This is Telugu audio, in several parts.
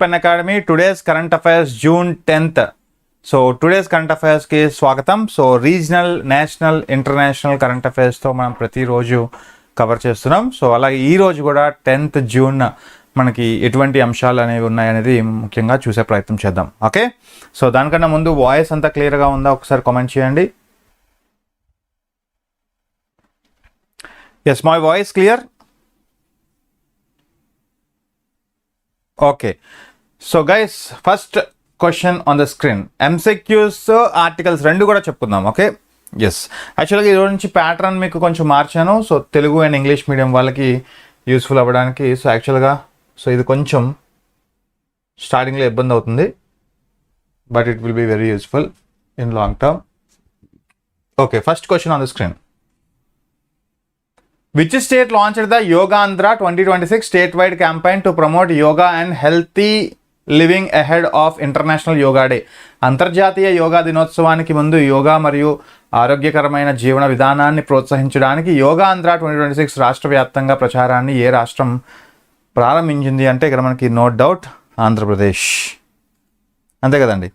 Pen academy today's current affairs June 10th. So today's current అఫైర్స్కి స్వాగతం. So regional, national, international current అఫైర్స్తో మనం ప్రతిరోజు కవర్ చేస్తున్నాం. సో అలాగే ఈరోజు కూడా 10th జూన్ మనకి ఎటువంటి అంశాలు అనేవి ఉన్నాయనేది ముఖ్యంగా చూసే ప్రయత్నం చేద్దాం. ఓకే, సో దానికన్నా ముందు వాయిస్ అంతా క్లియర్గా ఉందా ఒకసారి కామెంట్ చేయండి. Yes, my voice clear? Okay, so guys first question on the screen. MCQs, articles రెండు కూడా చెప్పుకుందాం. ఓకే, ఎస్, యాక్చువల్గా ఈరోజు నుంచి ప్యాటర్న్ మీకు కొంచెం మార్చాను. So Telugu and English medium వాళ్ళకి యూస్ఫుల్ అవ్వడానికి. సో యాక్చువల్గా ఇది కొంచెం స్టార్టింగ్లో ఇబ్బంది అవుతుంది, but it will be very useful in long term. Okay, first question on the screen. Which state launched the Yoga Andhra 2026 statewide campaign to promote yoga and healthy living ahead of International Yoga Day? అంతర్జాతీయ యోగా దినోత్సవానికి ముందు యోగా మరియు ఆరోగ్యకరమైన జీవన విధానాన్ని ప్రోత్సహించడానికి యోగా ఆంధ్ర 2026 రాష్ట్ర వ్యాప్తంగా ప్రచారాన్ని ఏ రాష్ట్రం ప్రారంభించింది అంటే ఇక్కడ మనకి నో డౌట్ ఆంధ్రప్రదేశ్, అంతే కదండి.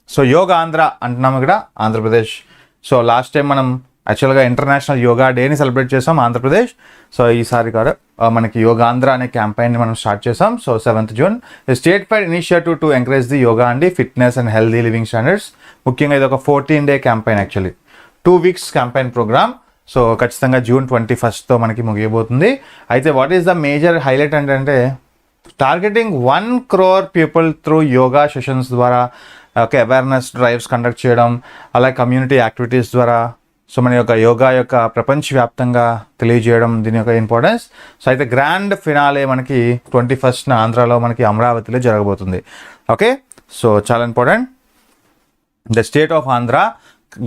సో యోగా ఆంధ్ర అంటున్నాము ఇక్కడ ఆంధ్రప్రదేశ్. సో లాస్ట్ టైం మనం యాక్చువల్గా ఇంటర్నేషనల్ యోగా డేని సెలబ్రేట్ చేసాం ఆంధ్రప్రదేశ్. సో ఈసారి కూడా మనకి యోగా ఆంధ్ర అనే క్యాంపెయిన్ని మనం స్టార్ట్ చేసాం. So 7th June state wide initiative to encourage the yoga అండి, fitness and healthy living standards. ముఖ్యంగా ఇది ఒక 14-day campaign, actually 2 weeks campaign programme. So ఖచ్చితంగా జూన్ 21st మనకి ముగియబోతుంది. అయితే what is the major highlight అంటే targeting 1 crore people through yoga sessions ద్వారా, ఓకే, అవేర్నెస్ డ్రైవ్స్ కండక్ట్ చేయడం, అలాగే కమ్యూనిటీ యాక్టివిటీస్ ద్వారా సో మన యొక్క యోగా యొక్క ప్రపంచవ్యాప్తంగా తెలియజేయడం దీని యొక్క ఇంపార్టెన్స్. సో అయితే గ్రాండ్ ఫినాలే మనకి 21st ఆంధ్రాలో మనకి అమరావతిలో జరగబోతుంది. ఓకే, సో చాలా important. The state of Andhra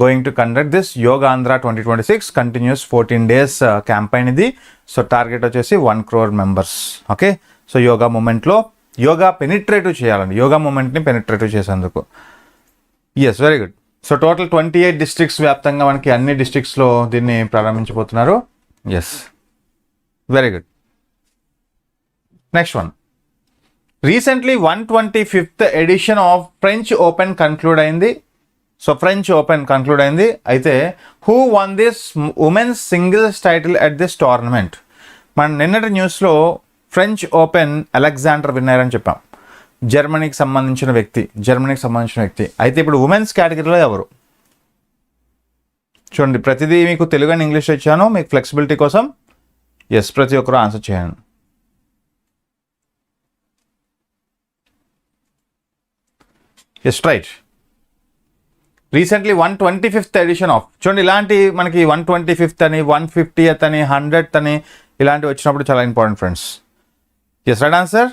going to conduct this yoga Andhra 2026 continuous 14 days campaign ఇది. సో టార్గెట్ వచ్చేసి 1 crore members. Okay, so yoga మూమెంట్లో యోగా పెనిట్రేటివ్ చేయాలండి, యోగా మూమెంట్ని పెనిట్రేటివ్ చేసేందుకు. Yes, very good. So total 28 districts వ్యాప్తంగా మనకి అన్ని డిస్ట్రిక్ట్స్లో దీన్ని ప్రారంభించబోతున్నారు. Yes, very good. Next one. Recently 125th edition of French Open conclude అయింది. సో ఫ్రెంచ్ ఓపెన్ కంక్లూడ్ అయింది. అయితే who won this women's singles title at this tournament? మన నిన్నటి న్యూస్లో ఫ్రెంచ్ ఓపెన్ అలెగ్జాండర్ విన్నర్ అని చెప్పాం. జర్మనీకి సంబంధించిన వ్యక్తి. అయితే ఇప్పుడు ఉమెన్స్ కేటగిరీలో ఎవరు? చూడండి, ప్రతిదీ మీకు తెలుగు అండ్ ఇంగ్లీష్లో ఇచ్చాను మీకు ఫ్లెక్సిబిలిటీ కోసం. ఎస్, ప్రతి ఒక్కరు ఆన్సర్ చేయండి. Yes, right. Recently 125th edition of, చూడండి ఇలాంటి మనకి 125th అని, 150th అని, 100th అని ఇలాంటివి వచ్చినప్పుడు చాలా important friends. Yes, right answer.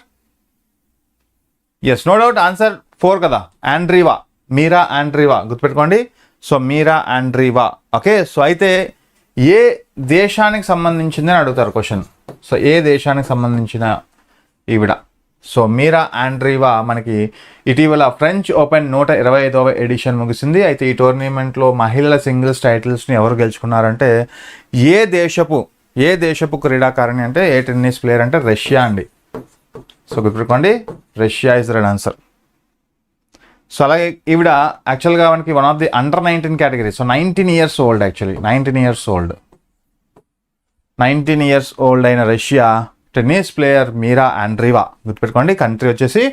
Yes, no doubt answer 4 కదా, ఆండ్రీవా, మీరా ఆండ్రీవా, గుర్తుపెట్టుకోండి. So Mirra Andreeva. Okay, so అయితే ఏ దేశానికి సంబంధించింది అని అడుగుతారు క్వశ్చన్. సో ఏ దేశానికి సంబంధించిన ఈవిడ? సో మీరా ఆండ్రీవా మనకి ఇటీవల ఫ్రెంచ్ ఓపెన్ 125వ ఎడిషన్ ముగిసింది. అయితే ఈ టోర్నమెంట్లో మహిళల సింగిల్స్ టైటిల్స్ని ఎవరు గెలుచుకున్నారంటే ఏ దేశపు క్రీడాకారిణి అంటే ఏ టెన్నిస్ ప్లేయర్ అంటే రష్యా అండి. సో గుర్తుపెట్టుకోండి, Russia is the right answer. So అలాగే ఈవిడ యాక్చువల్గా మనకి one of the under 19 category. So 19 years old, actually 19 years old అయిన Russia tennis player Mira Andreeva. గుర్తుపెట్టుకోండి, కంట్రీ వచ్చేసి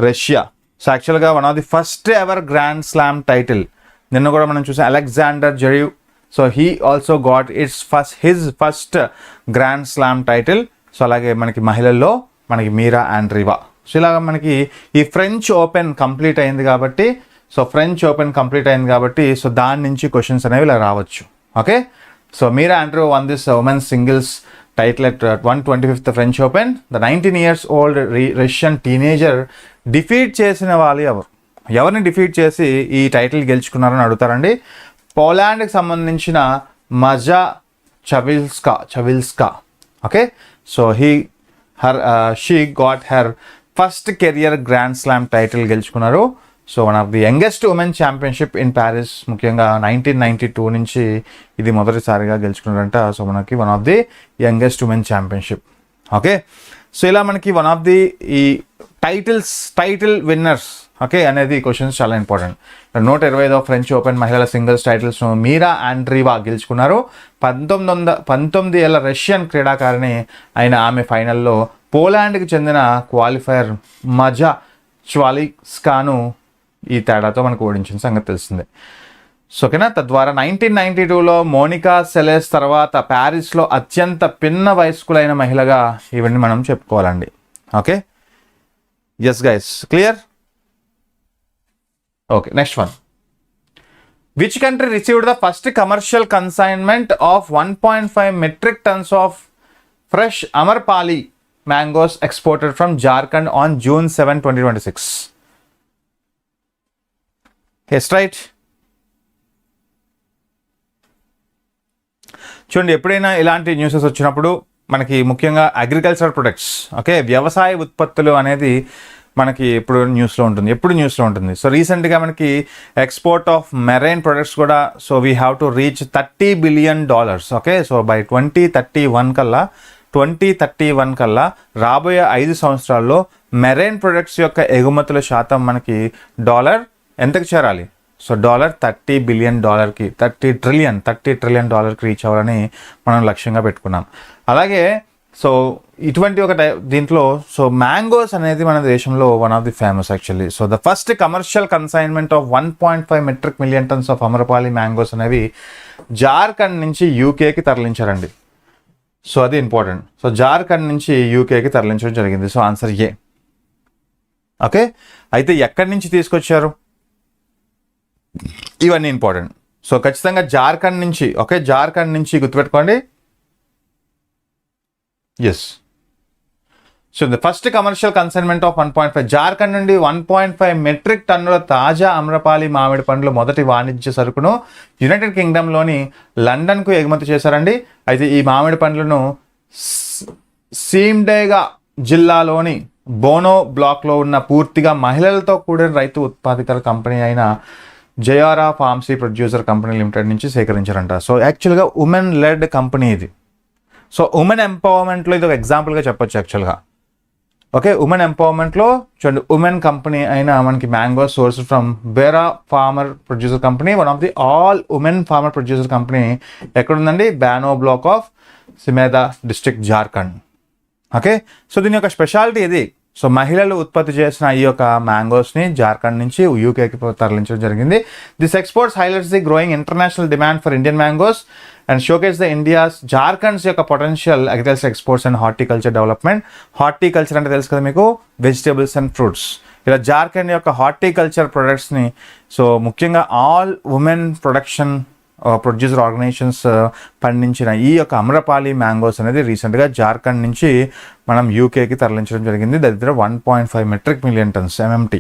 రష్యా. సో యాక్చువల్గా one of the first ever grand slam title నిన్న కూడా మనం చూసాం, Alexander Zverev. So he also got his first grand slam title. So అలాగే మనకి మహిళల్లో మనకి మీరా ఆండ్రీవా. సో ఇలాగ మనకి ఈ ఫ్రెంచ్ ఓపెన్ కంప్లీట్ అయింది కాబట్టి సో దాని నుంచి క్వశ్చన్స్ అనేవి ఇలా రావచ్చు. Okay, so Mirra ఆండ్రీవా one this women's singles title at 125th French open. The 19 years old Russian teenager defeat చేసిన వాళ్ళు ఎవరిని డిఫీట్ చేసి ఈ టైటిల్ గెలుచుకున్నారని అడుగుతారండి. పోలాండ్కి సంబంధించిన Maja Chwalinska. Okay, so she got her first career grand slam title గెలుచుకున్నారు. So one of the youngest women championship in Paris, ముఖ్యంగా 1992 నుంచి ఇది మొదటిసారిగా గెలుచుకున్నారంట. సో మనకి one of the youngest women championship. Okay, so ఇలా మనకి వన్ ఆఫ్ ది ఈ టైటిల్ విన్నర్స్ ఓకే అనేది క్వశ్చన్స్ చాలా ఇంపార్టెంట్. 125వ ఫ్రెంచ్ ఓపెన్ మహిళల సింగిల్స్ టైటిల్స్ను మీరా ఆండ్రీవా గెలుచుకున్నారు. 19 ఏళ్ల రష్యన్ క్రీడాకారిణి అయిన ఆమె ఫైనల్లో పోలాండ్కి చెందిన క్వాలిఫైయర్ మజా చ్వాలిస్కాను ఈ తేడాతో మనకు ఓడించిన సంగతి తెలిసిందే. సో ఓకేనా. తద్వారా 1992లో మోనికా సెలెస్ తర్వాత ప్యారిస్లో అత్యంత పిన్న వయస్కులైన మహిళగా ఇవన్నీ మనం చెప్పుకోవాలండి. Okay, yes guys, clear? Okay, next one. Which country received the first commercial consignment of 1.5 metric tons ఆఫ్ fresh Amrapali mangoes exported from Jharkhand on June 7, 2026? Yes right. చూడండి, ఎప్పుడైనా ఇలాంటి న్యూసెస్ వచ్చినప్పుడు మనకి ముఖ్యంగా అగ్రికల్చర్ ప్రొడక్ట్స్ ఓకే వ్యవసాయ ఉత్పత్తులు అనేది మనకి ఎప్పుడు న్యూస్లో ఉంటుంది. సో రీసెంట్గా మనకి ఎక్స్పోర్ట్ ఆఫ్ మెరైన్ ప్రొడక్ట్స్ కూడా so we have to reach $30 billion okay. So by 2031 కల్లా రాబోయే 5 సంవత్సరాల్లో మెరైన్ ప్రొడక్ట్స్ యొక్క ఎగుమతుల శాతం మనకి ఎంతకు చేరాలి? సో $30 billion $30 trillion రీచ్ అవ్వాలని మనం లక్ష్యంగా పెట్టుకున్నాం. అలాగే సో ఇటువంటి ఒక దీంట్లో సో మ్యాంగోస్ అనేది మన దేశంలో one of the famous actually. So the first commercial consignment of 1.5 million tons of Amrapali mangoes అనేవి జార్ఖండ్ నుంచి యూకేకి తరలించారండి. సో అది ఇంపార్టెంట్. సో జార్ఖండ్ నుంచి యూకేకి తరలించడం జరిగింది. సో ఆన్సర్ ఏ. ఓకే, అయితే ఎక్కడి నుంచి తీసుకొచ్చారు ఇవన్నీ ఇంపార్టెంట్. సో ఖచ్చితంగా జార్ఖండ్ నుంచి ఓకే, జార్ఖండ్ నుంచి గుర్తుపెట్టుకోండి. Yes. So the first commercial consignment of 1.5 Jharkhand నుండి 1.5 metric టన్నుల తాజా అమ్రపాలి మామిడి పండ్లు మొదటి వాణిజ్య సరుకును యునైటెడ్ కింగ్డమ్లోని లండన్కు ఎగుమతి చేశారండి. అయితే ఈ మామిడి పండ్లను సీమ్డేగా జిల్లాలోని బోనో బ్లాక్లో ఉన్న పూర్తిగా మహిళలతో కూడిన రైతు ఉత్పాదక కంపెనీ అయిన జయారా ఫార్మసీ ప్రొడ్యూసర్ కంపెనీ లిమిటెడ్ నుంచి సేకరించారంట. సో యాక్చువల్గా ఉమెన్ లెడ్ కంపెనీ ఇది. సో ఉమెన్ ఎంపవర్మెంట్లో ఇది ఒక ఎగ్జాంపుల్గా చెప్పొచ్చు యాక్చువల్గా. ఓకే, ఉమెన్ ఎంపవర్మెంట్లో చూడండి, ఉమెన్ కంపెనీ అయిన మనకి mango source from Bera farmer producer company, one of the all women farmer producer company ఎక్కడుందండి? Bano block of Simdega district Jharkhand. Okay, so దీని యొక్క స్పెషాలిటీ ఇది. సో మహిళలు ఉత్పత్తి చేసిన ఈ యొక్క మ్యాంగోస్ని జార్ఖండ్ నుంచి యూకేకి తరలించడం జరిగింది. This exports highlights the growing international demand for Indian mangoes and showcase the India's Jharkhand's యొక్క potential agriculture exports and horticulture development. Horticulture అంటే తెలుసు కదా మీకు, వెజిటేబుల్స్ అండ్ ఫ్రూట్స్. ఇలా జార్ఖండ్ యొక్క హార్టికల్చర్ ప్రొడక్ట్స్ని సో ముఖ్యంగా ఆల్ ఉమెన్ ప్రొడ్యూసర్ ఆర్గనైజేషన్స్ పండించిన ఈ యొక్క అమ్రపాలి మ్యాంగోస్ అనేది రీసెంట్గా జార్ఖండ్ నుంచి మనం యూకేకి తరలించడం జరిగింది. దగ్గర 1.5 metric million tons MMT.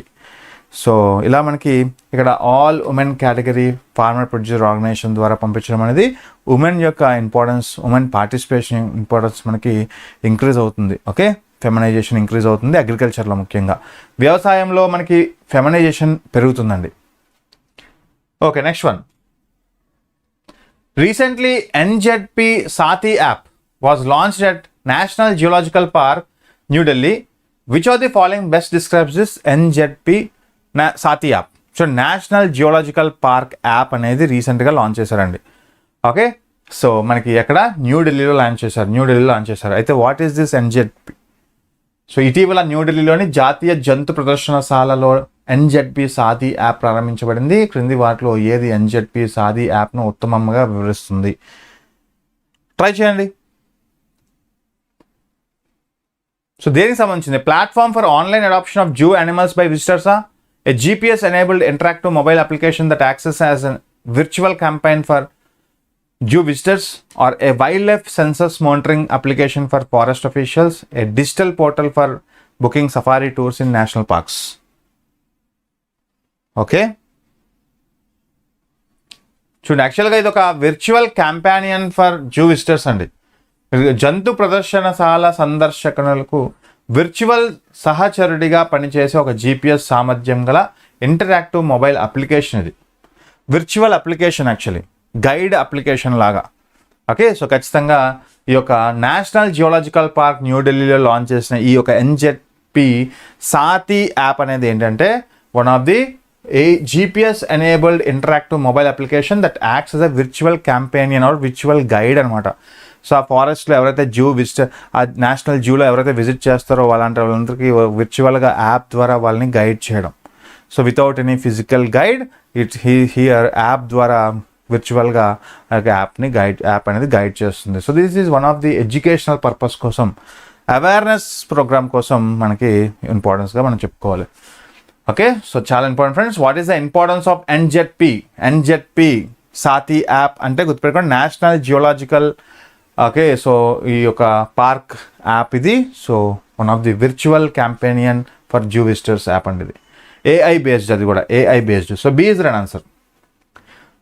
So ఇలా మనకి ఇక్కడ all women category farmer producer organisation ద్వారా పంపించడం అనేది ఉమెన్ యొక్క ఇంపార్టెన్స్, ఉమెన్ పార్టిసిపేషన్ ఇంపార్టెన్స్ మనకి ఇంక్రీజ్ అవుతుంది. ఓకే, ఫెమినైజేషన్ ఇంక్రీజ్ అవుతుంది అగ్రికల్చర్లో. ముఖ్యంగా వ్యవసాయంలో మనకి ఫెమినైజేషన్ పెరుగుతుందండి. Okay, next one. Recently, NZP Sati app was launched at National Geological Park, New Delhi. Which of the following best describes this NZP Sati app? So, National Geological Park app అనేది రీసెంట్గా లాంచ్ చేశారండి. ఓకే, సో మనకి ఎక్కడ? న్యూఢిల్లీలో లాంచ్ చేశారు. అయితే what is this NZP? So ఇటీవల న్యూఢిల్లీలోని జాతీయ జంతు ప్రదర్శనశాలలో NZP సాది యాప్ ప్రారంభించబడింది. క్రింది వాటిలో ఏది NZP సాది యాప్ను ఉత్తమంగా వివరిస్తుంది? ట్రై చేయండి. సో దేనికి సంబంధించింది? Platform for online adoption of zoo animals by విజిటర్సా, a GPS enabled interactive mobile application that acts as an virtual campaign for zoo visitors, or a wildlife census monitoring application for forest officials, a digital portal for booking safari tours in national parks. Okay, చూడండి, యాక్చువల్గా ఇది ఒక విర్చువల్ క్యాంపానియన్ ఫర్ జూ విజిటర్స్ అండి. జంతు ప్రదర్శనశాల సందర్శకులకు విర్చువల్ సహచరుడిగా పనిచేసే ఒక GPS సామర్థ్యం గల ఇంటరాక్టివ్ మొబైల్ అప్లికేషన్ ఇది. Virtual application actually guide application లాగా. ఓకే, సో ఖచ్చితంగా ఈ యొక్క నేషనల్ జియోలాజికల్ పార్క్ న్యూఢిల్లీలో లాంచ్ చేసిన ఈ యొక్క ఎన్జెడ్పి సాతి యాప్ అనేది ఏంటంటే one of the GPS enabled interactive mobile application that acts as a virtual companion or virtual guide అనమాట. సో ఆ ఫారెస్ట్లో ఎవరైతే ఆ నేషనల్ జూలో ఎవరైతే విజిట్ చేస్తారో వాళ్ళందరికీ విర్చువల్గా యాప్ ద్వారా వాళ్ళని గైడ్ చేయడం. So without any physical guide here app ద్వారా విర్చువల్గా యాప్ అనేది గైడ్ చేస్తుంది. So this is one of the educational purpose కోసం, అవేర్నెస్ ప్రోగ్రామ్ కోసం మనకి ఇంపార్టెన్స్గా మనం చెప్పుకోవాలి. ఓకే, సో చాలా important friends. What is the importance of NZP Sathi app అంటే గుర్తుపెట్టుకోండి, నేషనల్ జియోలాజికల్ ఓకే సో ఈ యొక్క పార్క్ యాప్ ఇది. So one of the virtual campaign for zoo visitors app అండి ఇది. AI బేస్డ్, అది కూడా AI based. So B is right answer.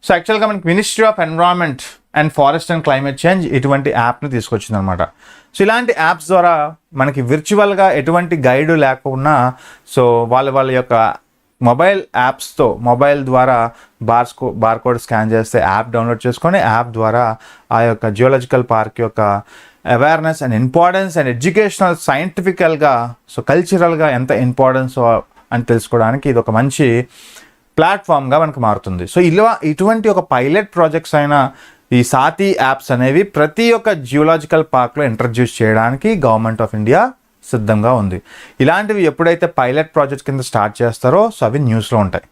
So యాక్చువల్గా మనకి ministry of environment and forest and climate change ఇటువంటి యాప్ని తీసుకొచ్చింది అనమాట. సో ఇలాంటి యాప్స్ ద్వారా మనకి విర్చువల్గా ఎటువంటి గైడ్ లేకుండా సో వాళ్ళ యొక్క మొబైల్ యాప్స్తో మొబైల్ ద్వారా బార్కోడ్ స్కాన్ చేస్తే యాప్ డౌన్లోడ్ చేసుకొని యాప్ ద్వారా ఆ యొక్క జియోలాజికల్ పార్క్ యొక్క awareness and importance and educational సైంటిఫికల్గా సో కల్చరల్గా ఎంత ఇంపార్టెన్స్ అని తెలుసుకోవడానికి ఇది ఒక మంచి ప్లాట్ఫామ్గా మనకు మారుతుంది. సో ఇటువంటి ఒక పైలట్ ప్రాజెక్ట్స్ అయిన ఈ సాతి యాప్స్ అనేవి ప్రతి ఒక్క జియోలాజికల్ పార్క్లో ఇంట్రడ్యూస్ చేయడానికి గవర్నమెంట్ ఆఫ్ ఇండియా సిద్ధంగా ఉంది. ఇలాంటివి ఎప్పుడైతే పైలట్ ప్రాజెక్ట్ కింద స్టార్ట్ చేస్తారో సో అవి న్యూస్లో ఉంటాయి,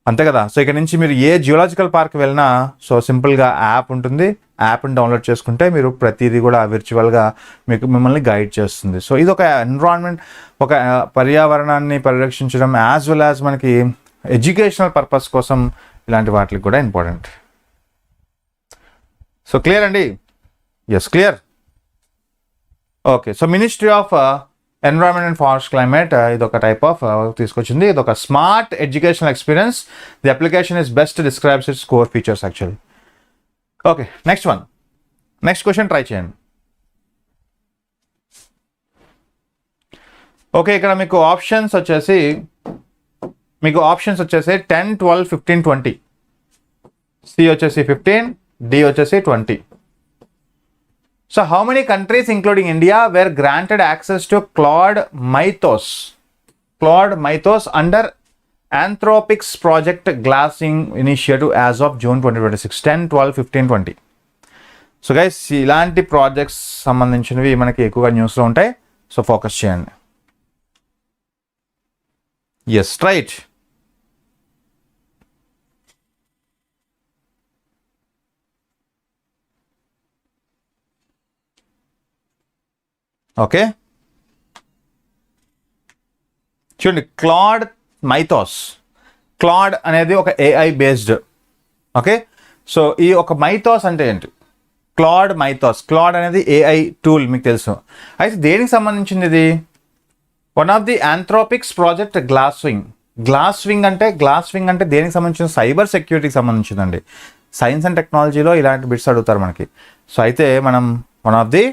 అంతే కదా. సో ఇక్కడ నుంచి మీరు ఏ జియోలాజికల్ పార్క్ వెళ్ళినా సో సింపుల్గా యాప్ ఉంటుంది, యాప్ని డౌన్లోడ్ చేసుకుంటే మీరు ప్రతిదీ కూడా విర్చువల్గా మిమ్మల్ని గైడ్ చేస్తుంది. సో ఇది ఒక ఎన్విరాన్మెంట్, ఒక పర్యావరణాన్ని పరిరక్షించడం యాజ్ వెల్ యాజ్ మనకి ఎడ్యుకేషనల్ పర్పస్ కోసం ఇలాంటి వాటికి కూడా ఇంపార్టెంట్. సో క్లియర్ అండి? Yes, clear. Okay, so ministry of environment and forest climate ఇది ఒక టైప్ ఆఫ్ తీసుకొచ్చింది. ఇది ఒక smart educational experience. The application is best describes its core features actually. Okay, next question try చేయండి. ఓకే, ఇక్కడ మీకు ఆప్షన్స్ వచ్చేసి 10, 12, 15, 20. సి వచ్చేసి 15, డి వచ్చేసి 20. So how many countries including India were granted access to Claude Mythos under Anthropic's Project Glassing initiative as of June 2026? 10, 12, 15, 20. So guys ఇలాంటి ప్రాజెక్ట్స్ సంబంధించినవి మనకి ఎక్కువగా న్యూస్లో ఉంటాయి. సో ఫోకస్ చేయండి. Yes, right. ఓకే, చూడండి, క్లాడ్ మైథాస్. క్లాడ్ అనేది ఒక AI బేస్డ్. ఓకే, సో ఈ ఒక మైథాస్ అంటే ఏంటి? క్లాడ్ అనేది AI టూల్, మీకు తెలుసు. అయితే దేనికి సంబంధించింది ఇది? వన్ ఆఫ్ ది ఆంథ్రోపిక్స్ ప్రాజెక్ట్ గ్లాస్వింగ్ అంటే దేనికి సంబంధించిన? సైబర్ సెక్యూరిటీకి సంబంధించిందండి. సైన్స్ అండ్ టెక్నాలజీలో ఇలాంటి బిట్స్ అడుగుతారు మనకి. సో అయితే మనం one of the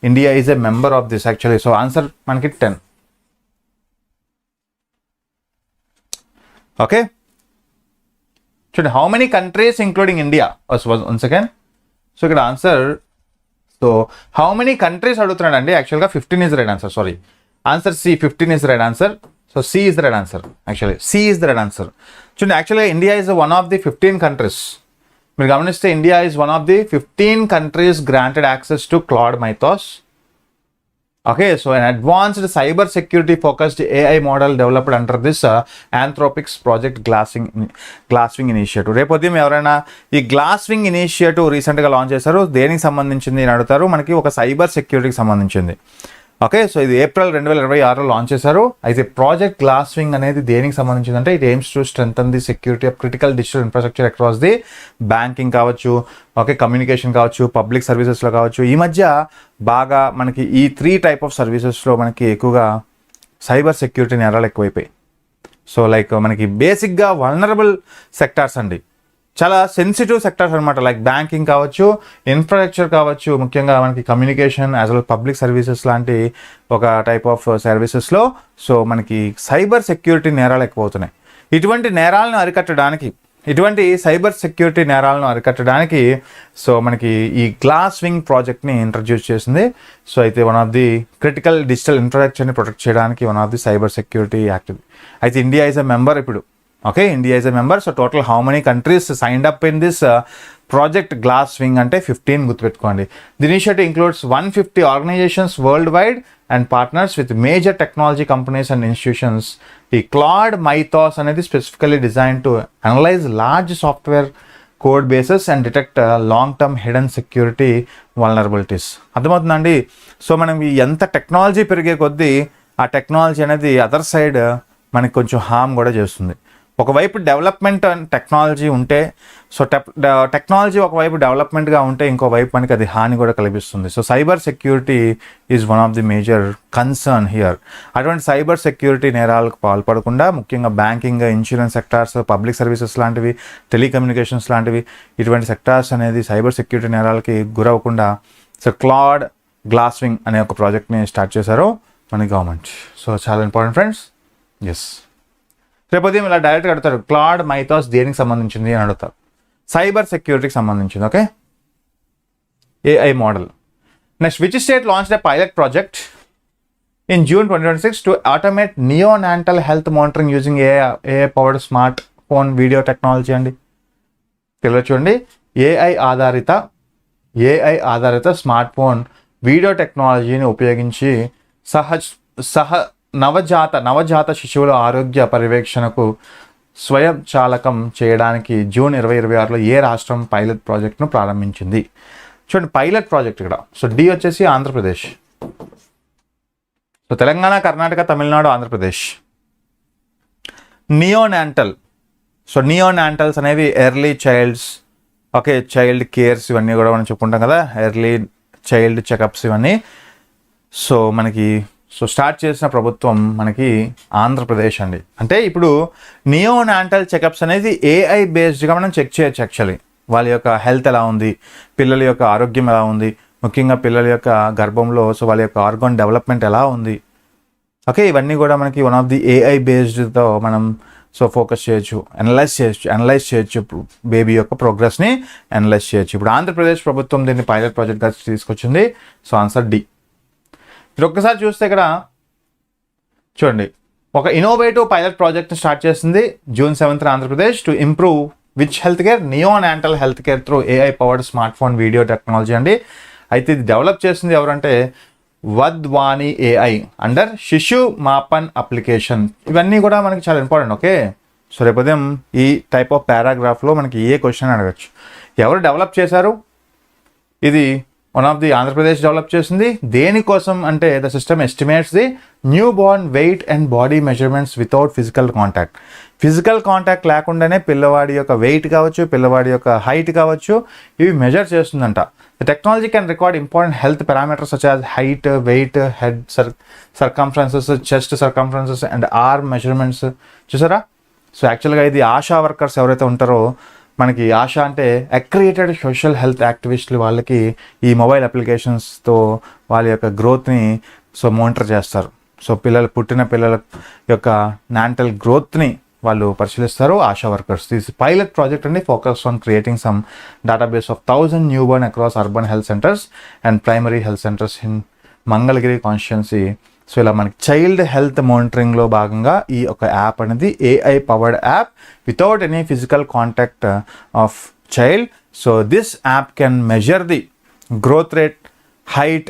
India is a member of this actually. So answer మనకి 10. Okay, చూడండి, how many countries including India? Once again, so ఇక్కడ answer, so how many countries అడుగుతున్నాడు అండి. యాక్చువల్గా 15 is the right answer. Sorry, answer C, 15 is the right answer. So C is the right answer. Actually C is the right answer. చూడండి, యాక్చువల్గా India is one of the 15 countries. మీరు గమనిస్తే India is one of the 15 countries granted access to Claude Mythos. Okay, so an advanced cyber security focused AI model developed under this Anthropic's Project Glasswing initiative. రేపు ఉదయం ఎవరైనా ఈ గ్లాస్వింగ్ ఇనిషియేటివ్ రీసెంట్గా లాంచ్ చేశారు, దేనికి సంబంధించింది అని అడుగుతారు. మనకి ఒక సైబర్ సెక్యూరిటీకి సంబంధించింది. ఓకే, సో ఇది ఏప్రిల్ 2026 లాంచ్ చేశారు. అయితే ప్రాజెక్ట్ గ్లాస్వింగ్ అనేది దేనికి సంబంధించిందంటే it aims to strengthen the security of critical digital infrastructure across the banking కావచ్చు, ఓకే, కమ్యూనికేషన్ కావచ్చు, పబ్లిక్ సర్వీసెస్లో కావచ్చు. ఈ మధ్య బాగా మనకి ఈ 3 టైప్ ఆఫ్ సర్వీసెస్లో మనకి ఎక్కువగా సైబర్ సెక్యూరిటీ నేరాలు ఎక్కువైపోయాయి. సో లైక్ మనకి బేసిక్గా వల్నరబుల్ సెక్టార్స్ అండి, చాలా సెన్సిటివ్ సెక్టార్స్ అనమాట. లైక్ బ్యాంకింగ్ కావచ్చు, ఇన్ఫ్రాస్ట్రక్చర్ కావచ్చు, ముఖ్యంగా మనకి communication as well public services లాంటి ఒక టైప్ ఆఫ్ సర్వీసెస్లో సో మనకి సైబర్ సెక్యూరిటీ నేరాలు ఎక్కువ అవుతున్నాయి. ఇటువంటి నేరాలను అరికట్టడానికి ఇటువంటి సైబర్ సెక్యూరిటీ నేరాలను అరికట్టడానికి సో మనకి ఈ గ్లాస్ వింగ్ ప్రాజెక్ట్ని ఇంట్రడ్యూస్ చేసింది. సో అయితే one of the critical digital ఇన్ఫ్రాస్ట్రక్చర్ని ప్రొటెక్ట్ చేయడానికి one of the cyber security act. అయితే ఇండియా ఈజ్ అ మెంబర్ ఇప్పుడు. Okay, India is a member. So total how many countries signed up in this project Glasswing అంటే 15 గుర్తుపెట్టుకోండి. The initiative includes 150 organisations world wide and partners with major technology companies and institutions. ఈ క్లాడ్ మైథాస్ అనేది specifically design to analyse large software code bases and detect long term hidden security vulnerabilities. అర్థమవుతుందండి. సో మనం ఎంత టెక్నాలజీ పెరిగే కొద్దీ ఆ టెక్నాలజీ అనేది అదర్ సైడ్ మనకి కొంచెం హామ్ కూడా చేస్తుంది. ఒకవైపు డెవలప్మెంట్ అండ్ టెక్నాలజీ ఉంటే సో టెక్నాలజీ ఒకవైపు డెవలప్మెంట్గా ఉంటే ఇంకోవైపు మనకి అది హాని కూడా కల్పిస్తుంది. So cyber security is one of the major concern here. అటువంటి సైబర్ సెక్యూరిటీ నేరాలకు పాల్పడకుండా ముఖ్యంగా banking, insurance sectors, public services లాంటివి, టెలికమ్యూనికేషన్స్ లాంటివి ఇటువంటి సెక్టార్స్ అనేది సైబర్ సెక్యూరిటీ నేరాలకి గురవ్వకుండా సో క్లాడ్ గ్లాస్ వింగ్ అనే ఒక ప్రాజెక్ట్ని స్టార్ట్ చేశారు మన గవర్నమెంట్. సో చాలా ఇంపార్టెంట్ ఫ్రెండ్స్. ఎస్, రేపు ఉదయం ఇలా డైరెక్ట్గా అడుగుతారు క్లాడ్ మైథాస్ దేనికి సంబంధించింది అని అడుగుతారు. సైబర్ సెక్యూరిటీకి సంబంధించింది. Okay, AI model. Next, which state launched a pilot project in June 2026 to automate neonatal health monitoring using AI powered smart phone video technology అండి. పిల్లలు చూడండి, ఏఐ ఆధారిత స్మార్ట్ ఫోన్ వీడియో టెక్నాలజీని ఉపయోగించి నవజాత శిశువుల ఆరోగ్య పర్యవేక్షణకు స్వయం చాలకం చేయడానికి జూన్ 2026లో ఏ రాష్ట్రం పైలట్ ప్రాజెక్ట్ను ప్రారంభించింది? చూడండి, పైలట్ ప్రాజెక్ట్ ఇక్కడ. సో డి వచ్చేసి Andhra Pradesh. So Telangana, Karnataka, Tamil Nadu, Andhra Pradesh. Neonatal. So neonatals అనేవి early childs, okay, child cares ఇవన్నీ కూడా మనం చెప్పుకుంటాం కదా, ఎర్లీ చైల్డ్ చెకప్స్ ఇవన్నీ. సో మనకి స్టార్ట్ చేసిన ప్రభుత్వం మనకి ఆంధ్రప్రదేశ్ అండి. అంటే ఇప్పుడు నియోనాంటల్ చెకప్స్ అనేది ఏఐ బేస్డ్గా మనం చెక్ చేయొచ్చు. యాక్చువల్లీ వాళ్ళ యొక్క హెల్త్ ఎలా ఉంది, పిల్లల యొక్క ఆరోగ్యం ఎలా ఉంది, ముఖ్యంగా పిల్లల యొక్క గర్భంలో సో వాళ్ళ యొక్క ఆర్గాన్ డెవలప్మెంట్ ఎలా ఉంది. ఓకే, ఇవన్నీ కూడా మనకి వన్ ఆఫ్ ది ఏఐ బేస్డ్తో మనం సో ఫోకస్ చేయొచ్చు, అనలైజ్ చేయొచ్చు బేబీ యొక్క ప్రోగ్రెస్ని అనలైజ్ చేయొచ్చు. ఇప్పుడు ఆంధ్రప్రదేశ్ ప్రభుత్వం దీన్ని పైలట్ ప్రాజెక్ట్గా తీసుకొచ్చింది. So answer D. మీరు ఒక్కసారి చూస్తే ఇక్కడ చూడండి, ఒక ఇన్నోవేటివ్ పైలట్ ప్రాజెక్ట్ని స్టార్ట్ చేసింది June 7th Andhra Pradesh to improve which health care, neonatal health care through AI powered smart phone video technology అండి. అయితే ఇది డెవలప్ చేసింది ఎవరంటే వద్వాని ఏఐ అండర్ శిశు మాపన్ అప్లికేషన్. ఇవన్నీ కూడా మనకి చాలా ఇంపార్టెంట్. ఓకే, సో రేపు ఉదయం ఈ టైప్ ఆఫ్ పారాగ్రాఫ్లో మనకి ఏ క్వశ్చన్ అడగచ్చు. ఎవరు డెవలప్ చేశారు? ఇది one of the Andhra Pradesh develop చేసింది. దేనికోసం అంటే the system estimates the new born weight and body measurements without physical contact. Physical contact లేకుండానే పిల్లవాడి యొక్క వెయిట్ కావచ్చు, పిల్లవాడి యొక్క హైట్ కావచ్చు, ఇవి మెజర్ చేస్తుందంట. The technology can record important health parameters such as height, weight, head circumferences, chest circumferences and arm measurements. చూసారా? సో యాక్చువల్గా ఇది ఆశా వర్కర్స్ ఎవరైతే ఉంటారో మనకి, ఆశ అంటే అక్రియేటెడ్ సోషల్ హెల్త్ యాక్టివిస్టులు, వాళ్ళకి ఈ మొబైల్ అప్లికేషన్స్తో వాళ్ళ యొక్క గ్రోత్ని సో మానిటర్ చేస్తారు. సో పుట్టిన పిల్లల యొక్క నాంటల్ గ్రోత్ని వాళ్ళు పరిశీలిస్తారు ASHA workers. This pilot project అండి focus on creating some database of 1000 newborn across urban health centres and primary health centres in Mangalagiri constituency. So ఇలా మనకి చైల్డ్ హెల్త్ మానిటరింగ్లో భాగంగా ఈ ఒక యాప్ అనేది AI powered app without any physical contact of child. So this app can measure the growth rate, height,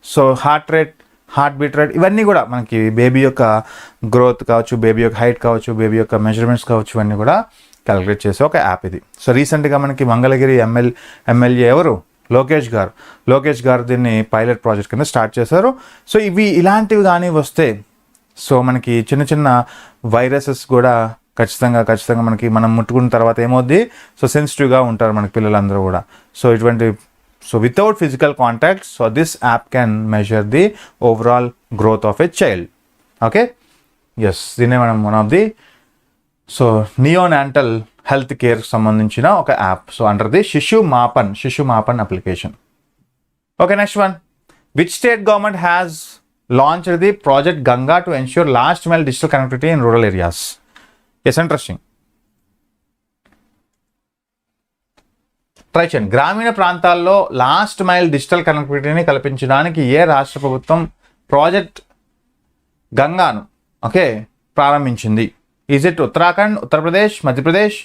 so heart rate, heart beat rate, ఇవన్నీ కూడా మనకి బేబీ యొక్క గ్రోత్ కావచ్చు, బేబీ యొక్క హైట్ కావచ్చు, బేబీ యొక్క మెజర్మెంట్స్ కావచ్చు, ఇవన్నీ కూడా క్యాలిక్యులేట్ చేసే ఒక యాప్ ఇది. సో రీసెంట్గా మనకి మంగళగిరి ఎమ్మెల్యే ఎవరు, లోకేష్ గారు దీన్ని పైలట్ ప్రాజెక్ట్ కింద స్టార్ట్ చేశారు. సో ఇలాంటివి కానీ వస్తే సో మనకి చిన్న చిన్న వైరసెస్ కూడా ఖచ్చితంగా మనం ముట్టుకున్న తర్వాత ఏమవుద్ది, సో సెన్సిటివ్గా ఉంటారు మనకి పిల్లలందరూ కూడా. So without physical contact, so this app can measure the overall growth of a child. Okay, yes, దీన్నే మనం one of the so neonatal health care సంబంధించిన ఒక app. So under the Shishu Mapan application. Okay, next one, which state government has launched the project Ganga to ensure last mile digital connectivity in rural areas? Yes, interesting. Try చేయండి. గ్రామీణ ప్రాంతాల్లో లాస్ట్ మైల్ డిజిటల్ కనెక్టివిటీని కల్పించడానికి ఏ రాష్ట్ర ప్రభుత్వం ప్రాజెక్ట్ గంగాను ప్రారంభించింది? Is it Uttarakhand, Uttar Pradesh, Madhya Pradesh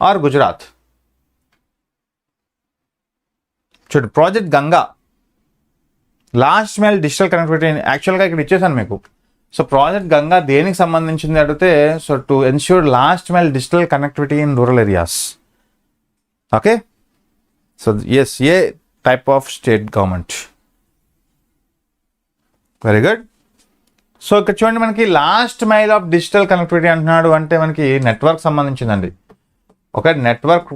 or Gujarat? చూడండి, project Ganga last mile digital connectivity యాక్చువల్గా ఇక్కడ ఇచ్చేసాను మీకు. సో ప్రాజెక్ట్ గంగా దేనికి సంబంధించింది అడిగితే, so to ensure last mile digital connectivity in rural areas. Okay, so yes, a type of state government. Very good. So ఇక్కడ చూడండి, మనకి last mile of digital connectivity అంటున్నాడు అంటే మనకి నెట్వర్క్ సంబంధించిందండి. ఒక నెట్వర్క్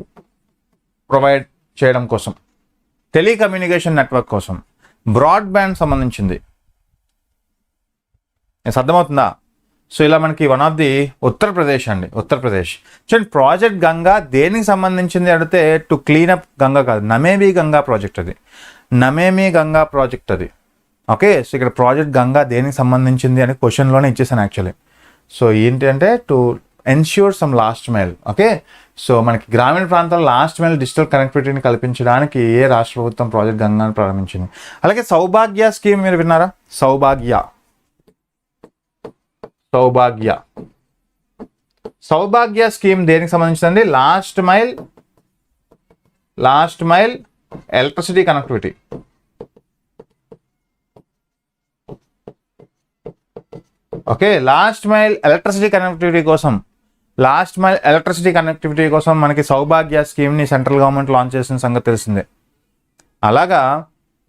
ప్రొవైడ్ చేయడం కోసం, టెలికమ్యూనికేషన్ నెట్వర్క్ కోసం, బ్రాడ్బ్యాండ్ సంబంధించింది. అర్థమవుతుందా? సో ఇలా మనకి వన్ ఆఫ్ ది ఉత్తరప్రదేశ్ అండి, ఉత్తరప్రదేశ్. చూడండి, ప్రాజెక్ట్ గంగా దేనికి సంబంధించింది అడిగితే టు క్లీనప్ గంగా కాదు, నమేమి గంగా ప్రాజెక్ట్ అది, నమేమి గంగా ప్రాజెక్ట్ అది. ఓకే, సో ఇక్కడ ప్రాజెక్ట్ గంగా దేనికి సంబంధించింది అని క్వశ్చన్లోనే ఇచ్చేసాను యాక్చువల్లీ. సో ఏంటి అంటే to ensure some last mile. Okay, so మనకి గ్రామీణ ప్రాంతాల్లో లాస్ట్ మైల్ డిజిటల్ కనెక్టివిటీని కల్పించడానికి ఏ రాష్ట్ర ప్రభుత్వం ప్రాజెక్ట్ గంగాను ప్రారంభించింది? అలాగే సౌభాగ్య స్కీమ్ మీరు విన్నారా? సౌభాగ్య స్కీమ్ దేనికి సంబంధించిందండి? Last mile electricity connectivity. Okay, last mile electricity connectivity కోసం మనకి సౌభాగ్య స్కీమ్ని సెంట్రల్ గవర్నమెంట్ లాంచ్ చేసిన సంగతి తెలిసిందే. అలాగా